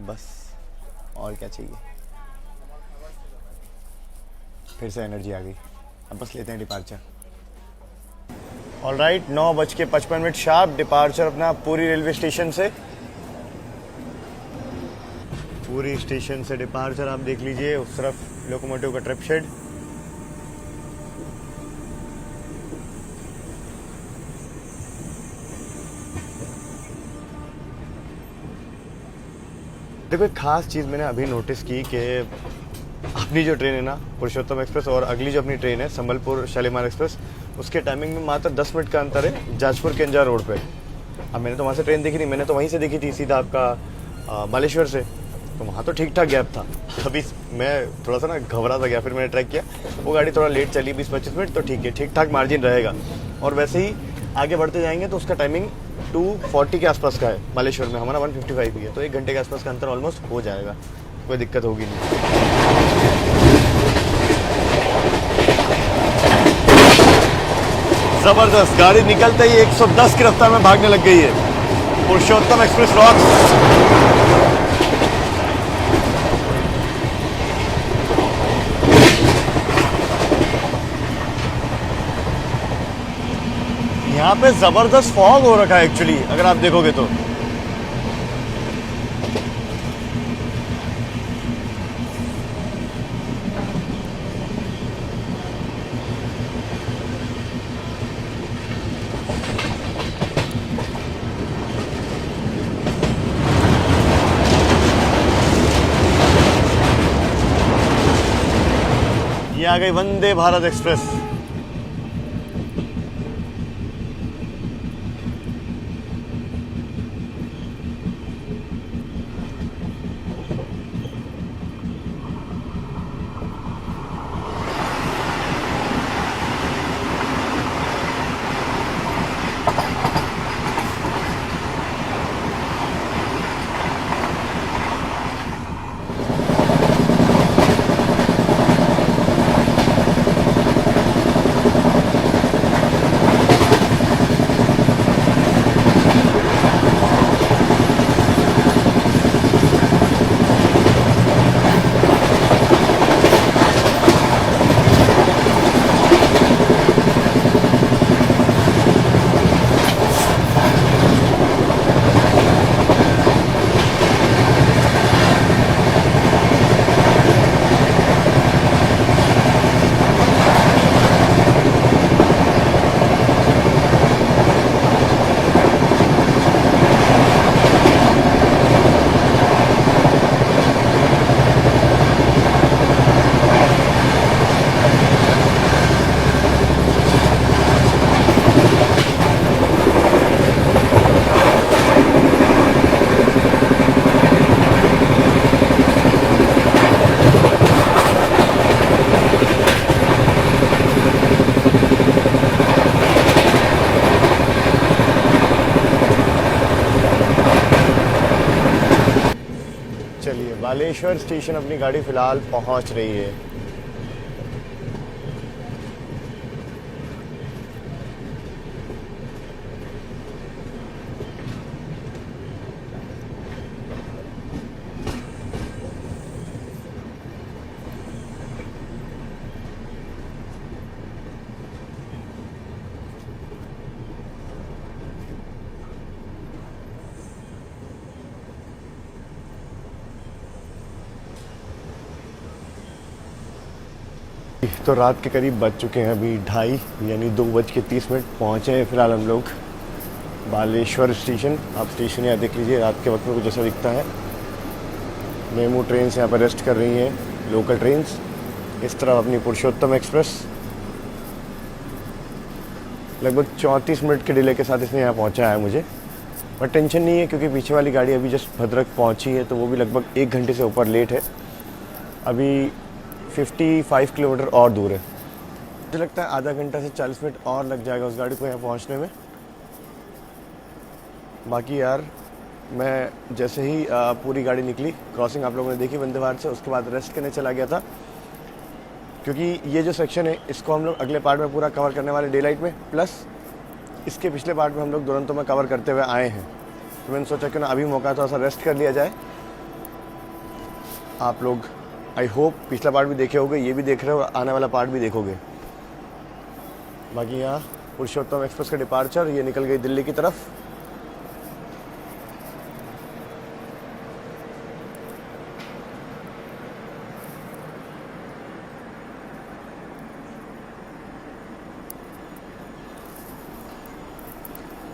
बस और क्या चाहिए। फिर से एनर्जी आ गई, अब बस लेते हैं डिपार्चर। ऑलराइट, 9:55 शार्प डिपार्चर अपना पूरी रेलवे स्टेशन से। पूरी स्टेशन से डिपार्चर आप देख लीजिए, उस तरफ लोकोमोटिव का ट्रिप शेड। देखो एक खास चीज़ मैंने अभी नोटिस की कि अपनी जो ट्रेन है ना पुरुषोत्तम एक्सप्रेस और अगली जो अपनी ट्रेन है संबलपुर शालीमार एक्सप्रेस, उसके टाइमिंग में मात्र 10 मिनट का अंतर है जाजपुर के अंजार रोड पे। अब मैंने तो वहाँ से ट्रेन देखी नहीं, मैंने तो वहीं से देखी थी सीधा आपका बालेश्वर से, तो वहाँ तो ठीक ठाक गैप था। अभी मैं थोड़ा सा ना घबरा सा गया, फिर मैंने ट्रैक किया, वो गाड़ी थोड़ा लेट चली 20-25 मिनट, तो ठीक है, ठीक ठाक मार्जिन रहेगा। और वैसे ही आगे बढ़ते जाएंगे तो उसका टाइमिंग 2:40 के आसपास का है, बालेश्वर में हमारा 1:55 ही है, तो 1 घंटे के आसपास का अंतर ऑलमोस्ट हो जाएगा, कोई दिक्कत होगी नहीं। जबरदस्त, गाड़ी निकलते ही 110 की रफ्तार में भागने लग गई है। पुरुषोत्तम एक्सप्रेस रॉक्स। यहाँ पे जबरदस्त फॉग हो रखा है एक्चुअली, अगर आप देखोगे तो। आ गई वंदे भारत एक्सप्रेस। चलिए बालेश्वर स्टेशन अपनी गाड़ी फिलहाल पहुंच रही है। तो रात के करीब बज चुके हैं अभी 2:30 यानी 2:30 पहुँचे हैं फिलहाल हम लोग बालेश्वर स्टेशन। आप स्टेशन यहाँ देख लीजिए, रात के वक्त में कुछ ऐसा दिखता है। मेमू ट्रेन यहाँ पर रेस्ट कर रही हैं, लोकल ट्रेन्स। इस तरफ अपनी पुरुषोत्तम एक्सप्रेस लगभग 34 मिनट के डिले के साथ इसने यहाँ पहुँचा है मुझे, पर टेंशन नहीं है क्योंकि पीछे वाली गाड़ी अभी जस्ट भद्रक पहुँची है, तो वो भी लगभग 1 घंटे से ऊपर लेट है। अभी 55 किलोमीटर और दूर है। मुझे लगता है आधा घंटा से 40 मिनट और लग जाएगा उस गाड़ी को यहाँ पहुँचने में। बाकी यार मैं जैसे ही पूरी गाड़ी निकली, क्रॉसिंग आप लोगों ने देखी वंदे भारत से, उसके बाद रेस्ट करने चला गया था क्योंकि ये जो सेक्शन है इसको हम लोग अगले पार्ट में पूरा कवर करने वाले डे लाइट में, प्लस इसके पिछले पार्ट में हम लोग दुरंतों में कवर करते हुए आए हैं। तो मैंने सोचा कि ना अभी मौका थोड़ा सा रेस्ट कर लिया जाए। आप लोग आई होप पिछला पार्ट भी देखे होगे, ये भी देख रहे हो, आने वाला पार्ट भी देखोगे। बाकी यहाँ पुरुषोत्तम एक्सप्रेस का डिपार्चर, ये निकल गई दिल्ली की तरफ।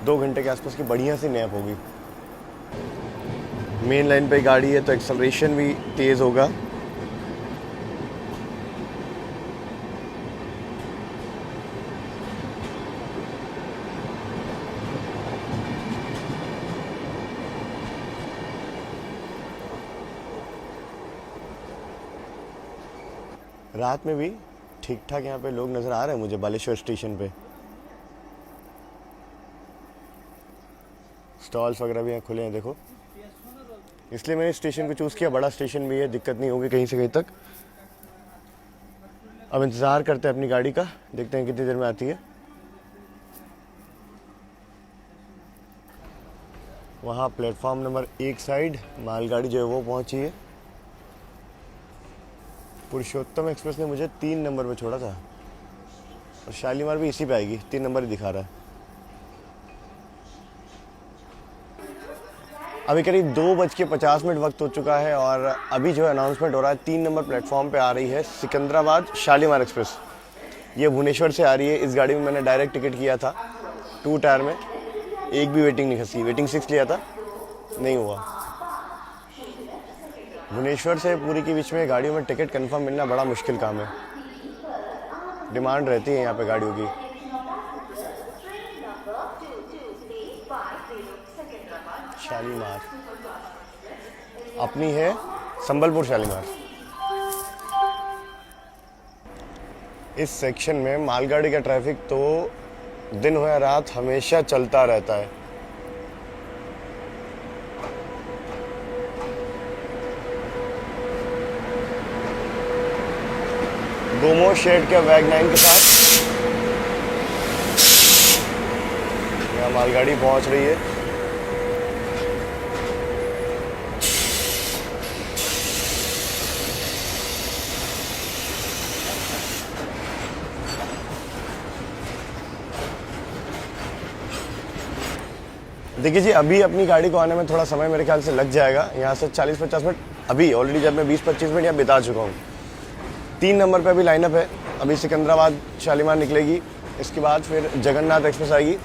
दो घंटे के आसपास की बढ़िया सी नैप होगी। मेन लाइन पे गाड़ी है तो एक्सेलरेशन भी तेज़ होगा। रात में भी ठीक ठाक यहाँ पे लोग नज़र आ रहे हैं मुझे बालेश्वर स्टेशन पे। स्टॉल्स वगैरह भी यहाँ खुले हैं देखो, इसलिए मैंने स्टेशन को चूज़ किया। बड़ा स्टेशन भी है, दिक्कत नहीं होगी कहीं से कहीं तक। अब इंतज़ार करते हैं अपनी गाड़ी का, देखते हैं कितनी देर में आती है। वहाँ प्लेटफॉर्म नंबर 1 साइड मालगाड़ी जो है वो पहुँची है। पुरुषोत्तम एक्सप्रेस ने मुझे 3 नंबर पे छोड़ा था और शालीमार भी इसी पे आएगी, 3 नंबर ही दिखा रहा है। अभी करीब 2:50 वक्त हो चुका है और अभी जो अनाउंसमेंट हो रहा है 3 नंबर प्लेटफॉर्म पे आ रही है सिकंदराबाद शालीमार एक्सप्रेस। ये भुवनेश्वर से आ रही है। इस गाड़ी में मैंने डायरेक्ट टिकट किया था 2 टायर में, एक भी वेटिंग नहीं खसी। वेटिंग 6 लिया था, नहीं हुआ। भुवनेश्वर से पूरी के बीच में गाड़ियों में टिकट कंफर्म मिलना बड़ा मुश्किल काम है। डिमांड रहती है यहाँ पे गाड़ियों की। शालीमार अपनी है, संबलपुर शालीमार। इस सेक्शन में मालगाड़ी का ट्रैफिक तो दिन हो या रात हमेशा चलता रहता है। गोमो शेड के वैगनाइन के साथ यहाँ मालगाड़ी पहुंच रही है। देखिए जी, अभी अपनी गाड़ी को आने में थोड़ा समय मेरे ख्याल से लग जाएगा। यहाँ से 40-50 मिनट अभी ऑलरेडी जब मैं 20-25 मिनट यहाँ बिता चुका हूँ। 3 नंबर पे अभी लाइनअप है। अभी सिकंदराबाद शालीमार निकलेगी, इसके बाद फिर जगन्नाथ एक्सप्रेस आएगी,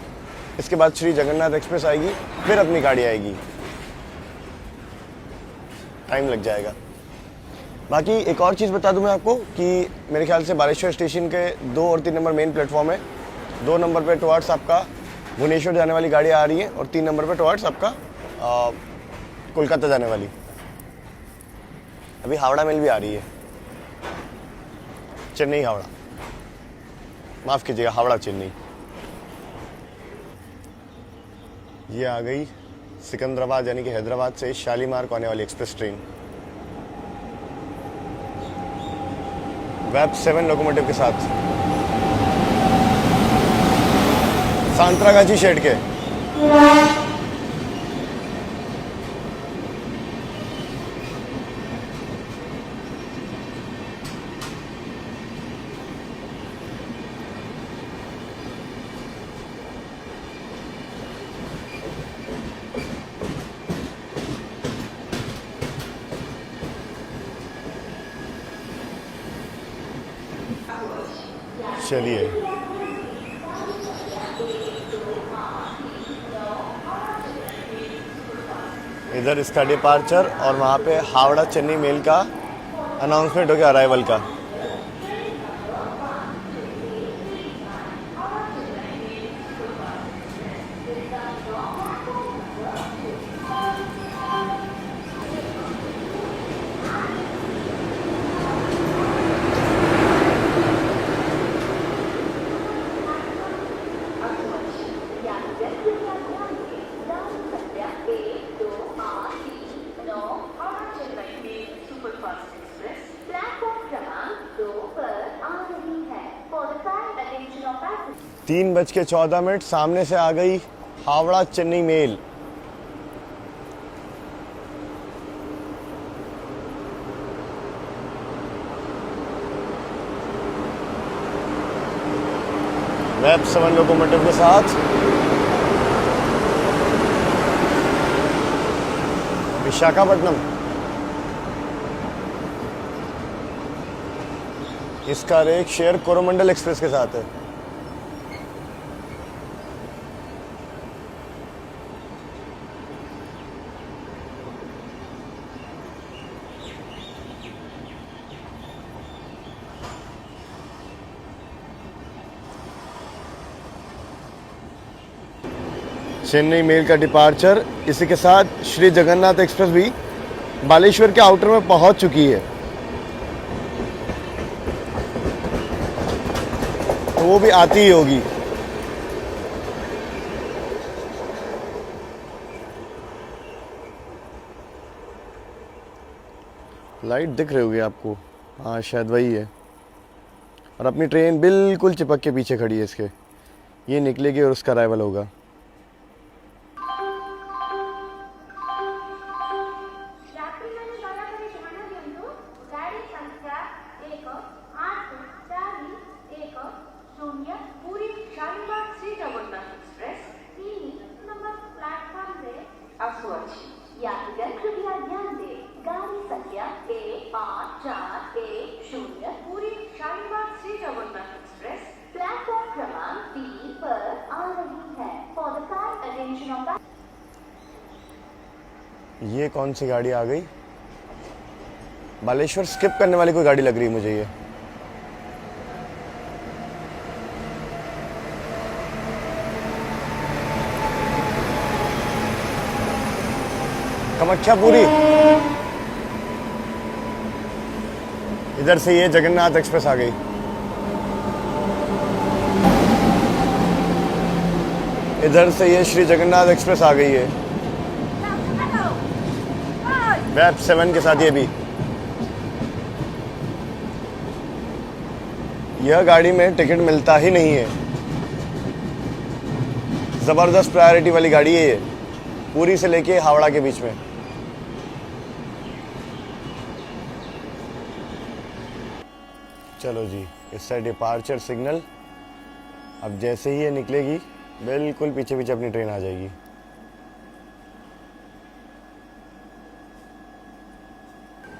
इसके बाद श्री जगन्नाथ एक्सप्रेस आएगी, फिर अपनी गाड़ी आएगी। टाइम लग जाएगा। बाकी एक और चीज़ बता दूं मैं आपको कि मेरे ख्याल से बालेश्वर स्टेशन के 2 और 3 नंबर मेन प्लेटफॉर्म है। 2 नंबर पे टुवर्ड्स आपका भुवनेश्वर जाने वाली गाड़ी आ रही है और 3 नंबर पे टुवर्ड्स आपका कोलकाता जाने वाली। अभी हावड़ा मेल भी आ रही है, चेन्नई हावड़ा, माफ़ कीजिएगा, हावड़ा चेन्नई। ये आ गई सिकंदराबाद यानी कि हैदराबाद से शालीमार को आने वाली एक्सप्रेस ट्रेन, वेब 7 लोकोमोटिव के साथ, सांतरागाची शेड के। चलिए, इधर इसका डिपार्चर और वहाँ पे हावड़ा चेन्नई मेल का अनाउंसमेंट हो गया अराइवल का। तीन 3:14 सामने से आ गई हावड़ा चेन्नई मेल। वेब 7 लोकोमोटिव के साथ विशाखापट्टनम। इसका रेक शेयर कोरोमंडल एक्सप्रेस के साथ है। चेन्नई मेल का डिपार्चर, इसी के साथ श्री जगन्नाथ एक्सप्रेस भी बालेश्वर के आउटर में पहुंच चुकी है, तो वो भी आती ही होगी। लाइट दिख रही होगी आपको, हाँ शायद वही है। और अपनी ट्रेन बिल्कुल चिपक के पीछे खड़ी है इसके, ये निकलेगी और उसका अराइवल होगा। यात्रीगण कृपया ध्यान दें, गाड़ी संख्या A5410 पूरी शालीमार श्री जगन्नाथ एक्सप्रेस प्लेटफॉर्म क्रमांक 3 पर आ रही है। For the kind attention of the. ये कौन सी गाड़ी आ गई? बालेश्वर स्किप करने वाली कोई गाड़ी लग रही है मुझे ये। कामाख्यापुरी। इधर से ये जगन्नाथ एक्सप्रेस आ गई। इधर से ये श्री जगन्नाथ एक्सप्रेस आ गई है वेब 7 के साथ। ये भी यह गाड़ी में टिकट मिलता ही नहीं है, जबरदस्त प्रायोरिटी वाली गाड़ी है ये, पुरी से लेके हावड़ा के बीच में। चलो जी, इससे डिपार्चर सिग्नल। अब जैसे ही ये निकलेगी बिल्कुल पीछे पीछे अपनी ट्रेन आ जाएगी।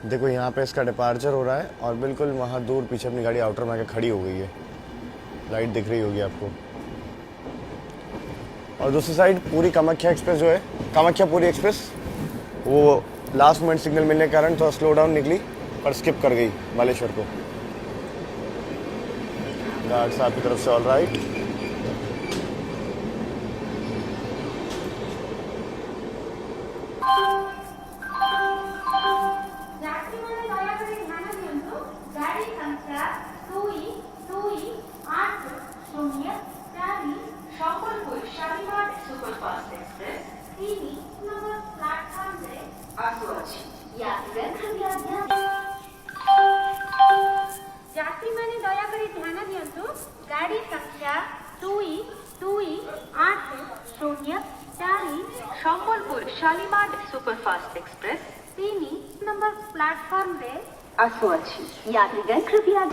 देखो यहाँ पे इसका डिपार्चर हो रहा है और बिल्कुल वहाँ दूर पीछे अपनी गाड़ी आउटर में आके खड़ी हो गई है। लाइट दिख रही होगी आपको। और दूसरी साइड पूरी कामाख्या एक्सप्रेस जो है, कामाख्यापुरी एक्सप्रेस, वो लास्ट मोमेंट सिग्नल मिलने के कारण थोड़ा स्लो डाउन निकली पर स्किप कर गई बालेश्वर को। गार्ड साहब की तरफ से ऑल राइट। यात्रीମାନେ ଦୟାକରି ଧ୍ୟାନ ଦିଅନ୍ତୁ। ଗାଡ଼ି ସଂଖ୍ୟା 22804 Sambalpur Shalimar superfast express 3 number ପ୍ଲାଟଫର୍ମରେ ଆସୁଅଛି। यात्रीगण कृपया ध्यान ଯାତ୍ରୀମାନେ ଦୟାକରି ଧ୍ୟାନ ଦିଅନ୍ତୁ। ଗାଡ଼ି ସଂଖ୍ୟା 22804 Sambalpur Shalimar superfast express 3 number ପ୍ଲାଟଫର୍ମରେ ଆସୁଅଛି। यात्रीगण कृपया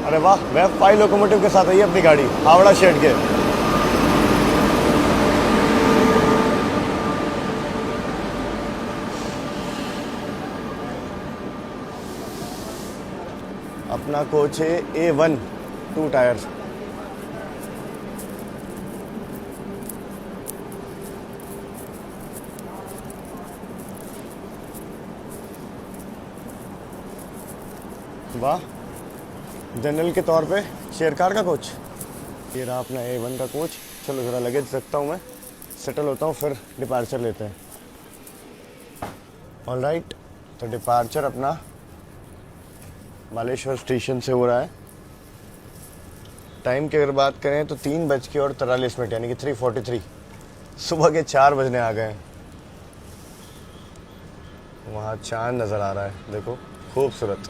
अरे वाह, वेब 5 लोकोमोटिव के साथ आई है अपनी गाड़ी हावड़ा शेड के। अपना कोच है A1 2 टायर्स। वाह, जनरल के तौर पे शेयरकार का कोच। ये रहा अपना A1 का कोच। चलो ज़रा लगेज रखता हूँ मैं, सेटल होता हूँ, फिर डिपार्चर लेते हैं। ऑल राइट, तो डिपार्चर अपना बालेश्वर स्टेशन से हो रहा है। टाइम की अगर बात करें तो 3:43 यानी कि 3:43, सुबह के 4 बजने आ गए हैं। वहाँ चांद नज़र आ रहा है, देखो खूबसूरत।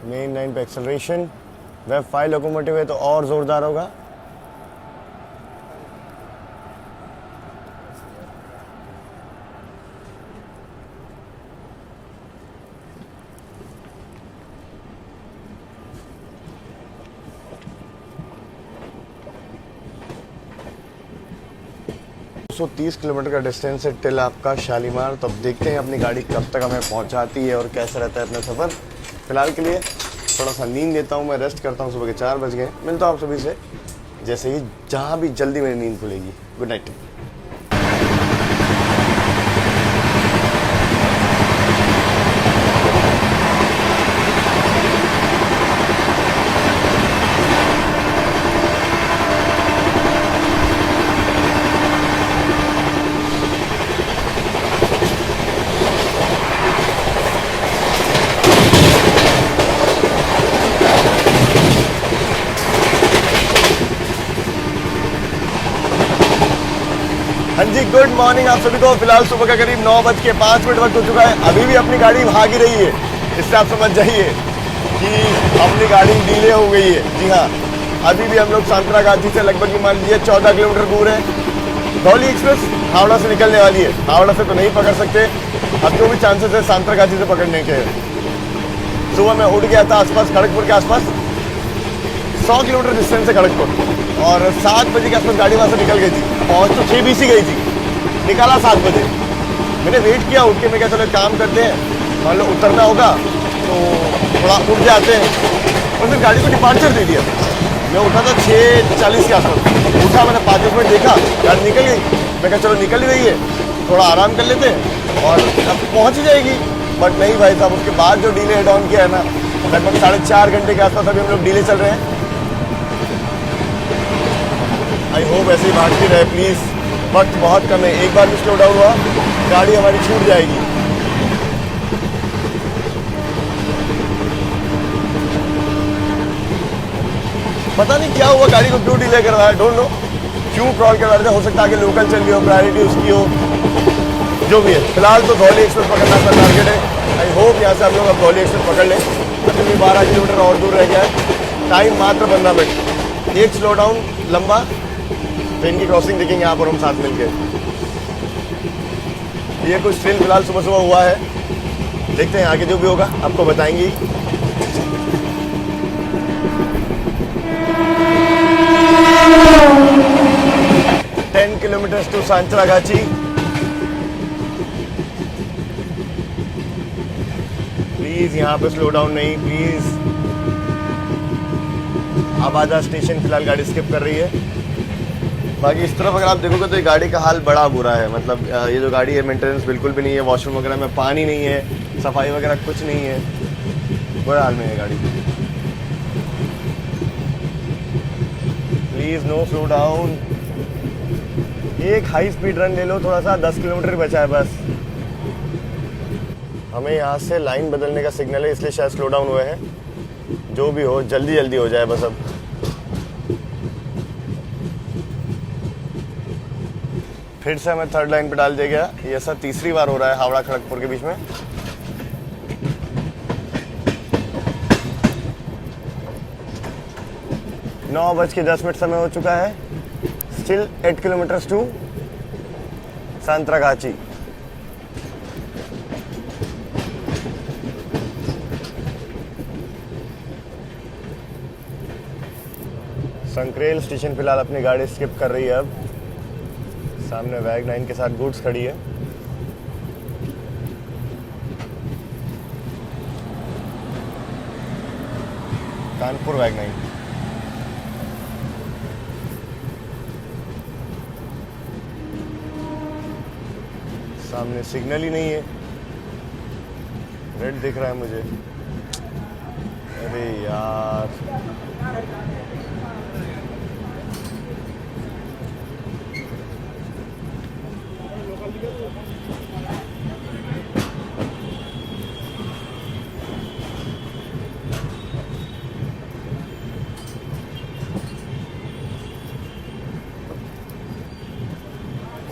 मेन लाइन पे एक्सेलरेशन। वेब 5 लोकोमोटिव है तो और ज़ोरदार होगा। तो 30 किलोमीटर का डिस्टेंस है टिल आपका शालीमार। तो अब देखते हैं अपनी गाड़ी कब तक हमें पहुंचाती है और कैसा रहता है अपना सफ़र। फिलहाल के लिए थोड़ा सा नींद लेता हूँ, मैं रेस्ट करता हूँ। सुबह के 4 बज गए। मिलता हूँ आप सभी से जैसे ही जहाँ भी जल्दी मेरी नींद खुलेगी। Good night. हाँ जी, गुड मॉर्निंग आप सभी को। फिलहाल सुबह का करीब 9:05 वक्त हो चुका है। अभी भी अपनी गाड़ी भाग ही रही है। इससे आप समझ जाइए कि अपनी गाड़ी डिले हो गई है। जी हाँ, अभी भी हम लोग सांतरागाछी से लगभग मान लीजिए 14 किलोमीटर दूर है। धौली एक्सप्रेस हावड़ा से निकलने वाली है। हावड़ा से तो नहीं पकड़ सकते, अब जो भी चांसेस है सांतरागाछी से पकड़ने के। सुबह मैं उठ गया था आसपास खड़गपुर के आसपास, 100 किलोमीटर डिस्टेंस है खड़गपुर, और 7 बजे के आसपास गाड़ी वहाँ से निकल गई थी। पहुँच तो 6 BC गई थी, निकाला 7 बजे। मैंने वेट किया, उठ के मैं क्या चलो काम करते हैं, मान लो उतरना होगा तो थोड़ा उठ जाते हैं, और फिर गाड़ी को डिपार्चर दे दिया। मैं उठा था 6:40 के आसपास, उठा मैंने 5 मिनट देखा, गाड़ी निकल गई। मैं क्या चलो निकल ही रही है, थोड़ा आराम कर लेते हैं और अब पहुँच ही जाएगी। बट नहीं भाई साहब, उसके बाद जो डीले हेड ऑन किया है ना, लगभग 4.5 घंटे के आसपास अभी हम लोग डीले चल रहे हैं। आई होप ऐसे ही भागती रहे प्लीज़, वक्त बहुत कम है। एक बार भी स्लो डाउन हुआ गाड़ी हमारी छूट जाएगी। पता नहीं क्या हुआ, गाड़ी को क्यों डिले कर रहा है, डोंट नो क्यों क्रॉल कर रहा है। हो सकता है आगे लोकल चल रही हो, प्रायोरिटी उसकी हो, जो भी है। फिलहाल तो धौली एक्सप्रेस पकड़ना का टारगेट है। आई होप यहाँ से हम लोग अब धौली एक्सप्रेस पकड़ लें। अभी भी 12 किलोमीटर और दूर रह गया है, टाइम मात्र 15 मिनट। एक स्लो डाउन लंबा, ट्रेन की क्रॉसिंग देखेंगे यहाँ पर हम साथ मिलके। ये कुछ ट्रेन फिलहाल सुबह सुबह हुआ है, देखते हैं आगे जो भी होगा आपको बताएंगी। 10 kilometers to Santragachi. प्लीज यहाँ पे स्लो डाउन नहीं, प्लीज। आबादा स्टेशन फिलहाल गाड़ी स्किप कर रही है। बाकी इस तरफ अगर आप देखोगे तो ये गाड़ी का हाल बड़ा बुरा है। मतलब ये जो गाड़ी है मेंटेनेंस बिल्कुल भी नहीं है, वॉशरूम वगैरह में पानी नहीं है, सफाई वगैरह कुछ नहीं है, बुरा हाल में है गाड़ी। Please no slow down. एक हाई स्पीड रन ले लो थोड़ा सा, 10 किलोमीटर बचा है बस। हमें यहाँ से लाइन बदलने का सिग्नल है, इसलिए शायद स्लो डाउन हुए हैं। जो भी हो जल्दी जल्दी हो जाए बस अब। फिर से हमें थर्ड लाइन पे डाल दिया गया। ये ऐसा तीसरी बार हो रहा है हावड़ा खड़गपुर के बीच में। नौ बज के 10 मिनट समय हो चुका है। Still 8 kilometres to Santragachi. Sankrail station फिलहाल अपनी गाड़ी स्किप कर रही है। अब सामने वैग 9 के साथ गुड्स खड़ी है। कानपुर वैग 9। सामने सिग्नल ही नहीं है, रेड दिख रहा है मुझे। अरे यार,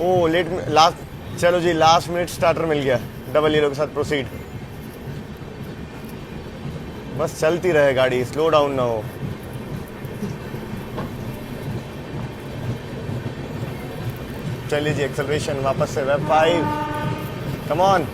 ओ लेट लास्ट। चलो जी, लास्ट मिनट स्टार्टर मिल गया, डबल येलो के साथ प्रोसीड। बस चलती रहे गाड़ी, स्लो डाउन ना हो। चलिए जी, एक्सेलरेशन वापस से वेब 5, कम ऑन।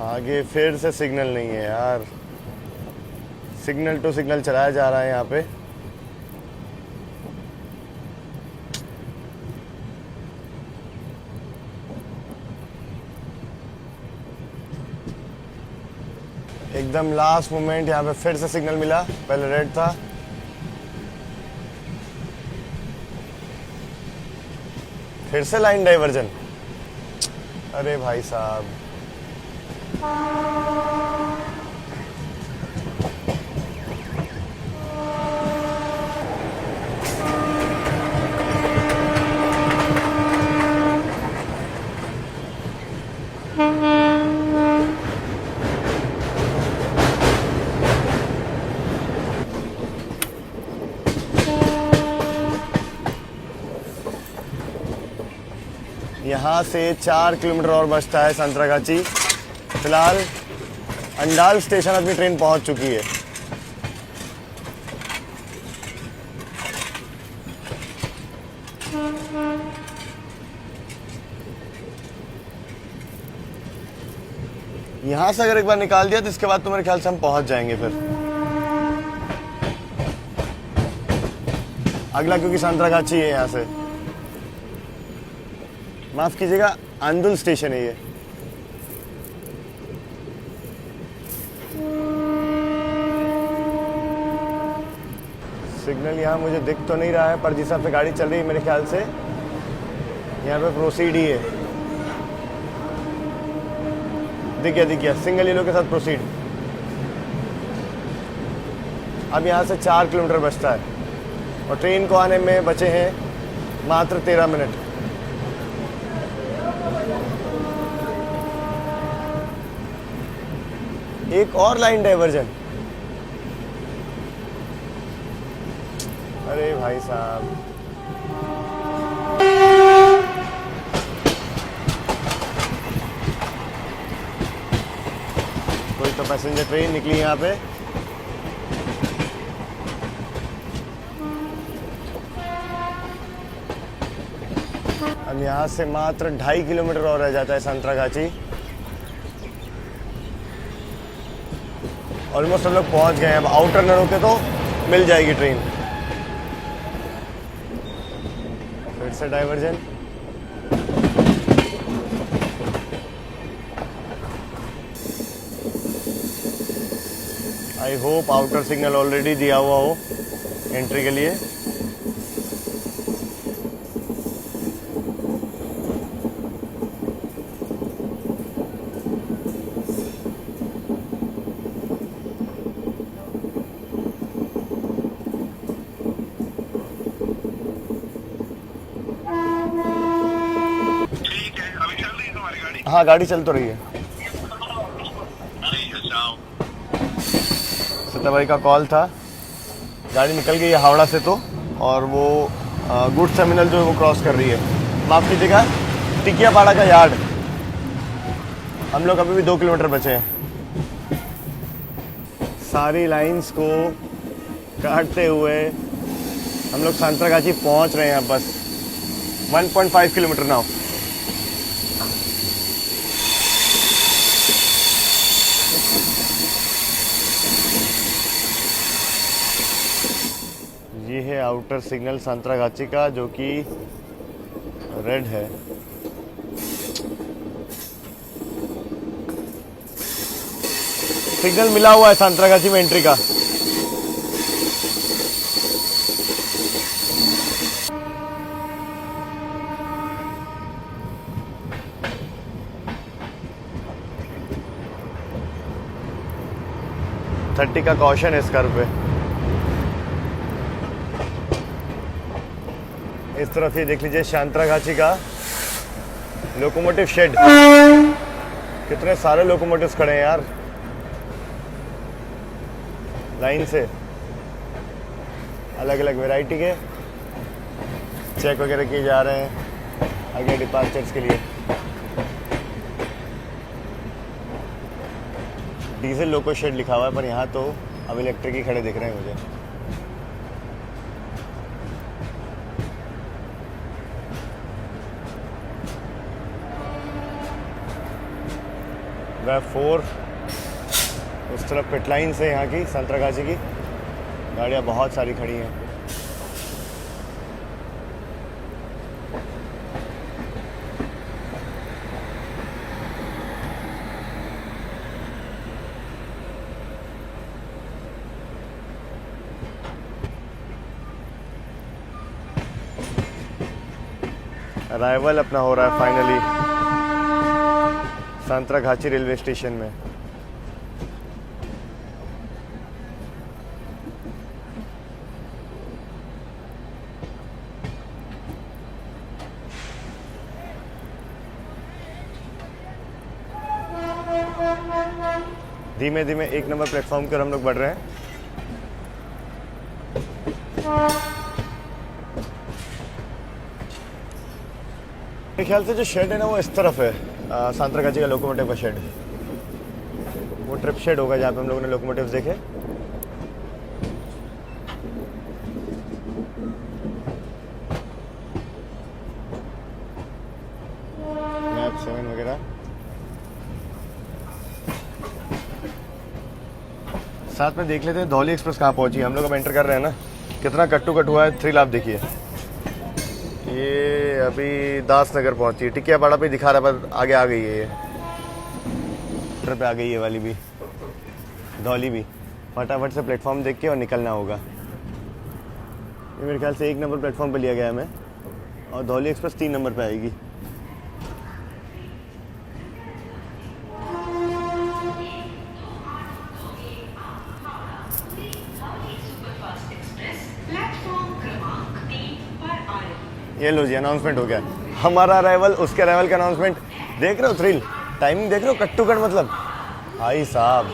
आगे फिर से सिग्नल नहीं है यार, सिग्नल टू सिग्नल चलाया जा रहा है यहाँ पे। एकदम लास्ट मोमेंट यहाँ पे फिर से सिग्नल मिला, पहले रेड था। फिर से लाइन डाइवर्जन। अरे भाई साहब, यहाँ से 4 किलोमीटर और बचता है संतरागाची। फिलहाल अंडाल स्टेशन अपनी ट्रेन पहुंच चुकी है। यहां से अगर एक बार निकाल दिया तो इसके बाद तो मेरे ख्याल से हम पहुंच जाएंगे फिर अगला, क्योंकि संतरागाची है। यहां से माफ कीजिएगा, अंदुल स्टेशन है ये। सिग्नल यहाँ मुझे दिख तो नहीं रहा है, पर जिस हिसाब से गाड़ी चल रही है मेरे ख्याल से यहाँ पे प्रोसीड ही है। दिख गया सिंगल येलो के साथ प्रोसीड। अब यहाँ से 4 किलोमीटर बचता है और ट्रेन को आने में बचे हैं मात्र 13 मिनट। एक और लाइन डाइवर्जन। अरे भाई साहब, कोई तो पैसेंजर ट्रेन निकली यहाँ पे। अब यहाँ से मात्र 2.5 किलोमीटर और रह जाता है संतरागाची। ऑलमोस्ट हम लोग पहुँच गए हैं। अब आउटर न रोके तो मिल जाएगी ट्रेन। फिर से diversion. I hope outer signal already दिया हुआ हो एंट्री के लिए। हाँ, गाड़ी चल तो रही है। सत्ता भाई का कॉल था, गाड़ी निकल गई है हावड़ा से तो, और वो गुड्स टर्मिनल जो है वो क्रॉस कर रही है। माफ कीजिएगा, टिकियापाड़ा का यार्ड। हम लोग अभी भी 2 किलोमीटर बचे हैं। सारी लाइंस को काटते हुए हम लोग संतरागाची पहुंच रहे हैं। बस 1.5 किलोमीटर नाउ। ये है आउटर सिग्नल संतरागाची का, जो कि रेड है। सिग्नल मिला हुआ है संतरागाची में एंट्री का। थर्टी का कॉशन है इस कर्व पे। इस तरफ ये देख लीजिए संतरागाची का लोकोमोटिव शेड। कितने सारे लोकोमोटिव्स खड़े हैं यार लाइन से, अलग अलग वैरायटी के। चेक वगैरह किए जा रहे हैं आगे डिपार्चर्स के लिए। डीजल लोको शेड लिखा हुआ है, पर यहाँ तो अब इलेक्ट्रिक ही खड़े दिख रहे हैं मुझे। वह 4 उस तरफ पिट लाइन से यहाँ की संतरागाची की गाड़ियाँ बहुत सारी खड़ी हैं। अराइवल अपना हो रहा है फाइनली संतरागाची रेलवे स्टेशन में। धीमे धीमे 1 नंबर प्लेटफॉर्म की ओर हम लोग बढ़ रहे हैं। मेरे ख्याल से जो शेड है ना वो इस तरफ है, संतरागाची का लोकोमोटिव का शेड। वो ट्रिप शेड होगा जहाँ पे हम लोगों ने लोकोमोटिव्स देखे। मैप 7 वगैरह। साथ में देख लेते हैं धौली एक्सप्रेस कहाँ पहुंची। हम लोग अब एंटर कर रहे हैं ना। कितना कट्टू कट हुआ है। 3 लाभ देखिए, ये अभी दासनगर पहुंची है। टिकियापाड़ा पे दिखा रहा है, पर आगे आ गई है। ये ट्रिप पे आ गई है वाली भी, धौली भी। फटाफट से प्लेटफॉर्म देख के और निकलना होगा। ये मेरे ख्याल से 1 नंबर प्लेटफॉर्म पे लिया गया है हमें, और धौली एक्सप्रेस 3 नंबर पे आएगी। ये लो जी, अनाउंसमेंट हो गया हमारा अराइवल, उसके अराइवल का अनाउंसमेंट। देख रहे हो थ्रिल, टाइमिंग देख रहे हो, कट टू कट। मतलब भाई साहब,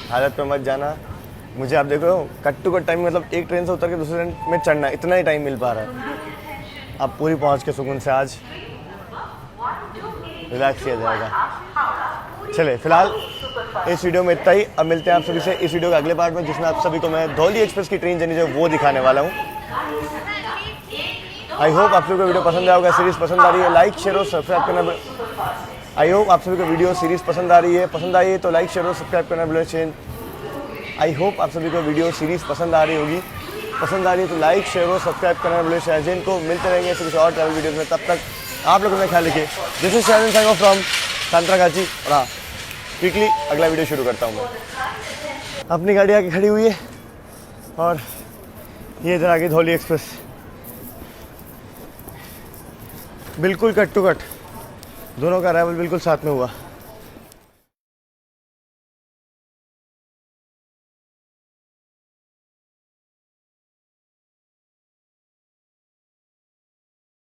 हालत पे मत जाना मुझे। आप देख रहे हो कट टू कट टाइमिंग, मतलब एक ट्रेन से उतर के दूसरे ट्रेन में चढ़ना, इतना ही टाइम मिल पा रहा है। आप पूरी पहुंच के सुकून से आज रिलैक्स किया जाएगा। चले फिलहाल इस वीडियो में इतना ही। अब मिलते हैं आप सभी से इस वीडियो के अगले पार्ट में, जिसमें आप सभी को मैं धौली एक्सप्रेस की ट्रेन जर्नी जो है वो दिखाने वाला हूँ। आई होप आप सभी को वीडियो पसंद आया होगा। सीरीज पसंद आ रही है, लाइक शेयर और सब्सक्राइब करना। आई होप आप सभी को वीडियो सीरीज पसंद आ रही है, तो लाइक शेयर और सब्सक्राइब करना बिल्कुल। आई होप आप सभी को वीडियो सीरीज पसंद आ रही होगी, तो लाइक शेयर और सब्सक्राइब करना बिल्कुल। शहजैन को मिलते रहेंगे ऐसे कुछ और ट्रैवल वीडियोस में, तब तक आप लोगों ने ख्याल रखिए। This is Shahzain signing off from Santragachi. और हाँ, क्विकली अगला वीडियो शुरू करता हूँ मैं। अपनी गाड़ी आके खड़ी हुई है और ये इधर आगे धौली एक्सप्रेस, बिल्कुल कट टू कट, दोनों का अराइवल बिल्कुल साथ में हुआ।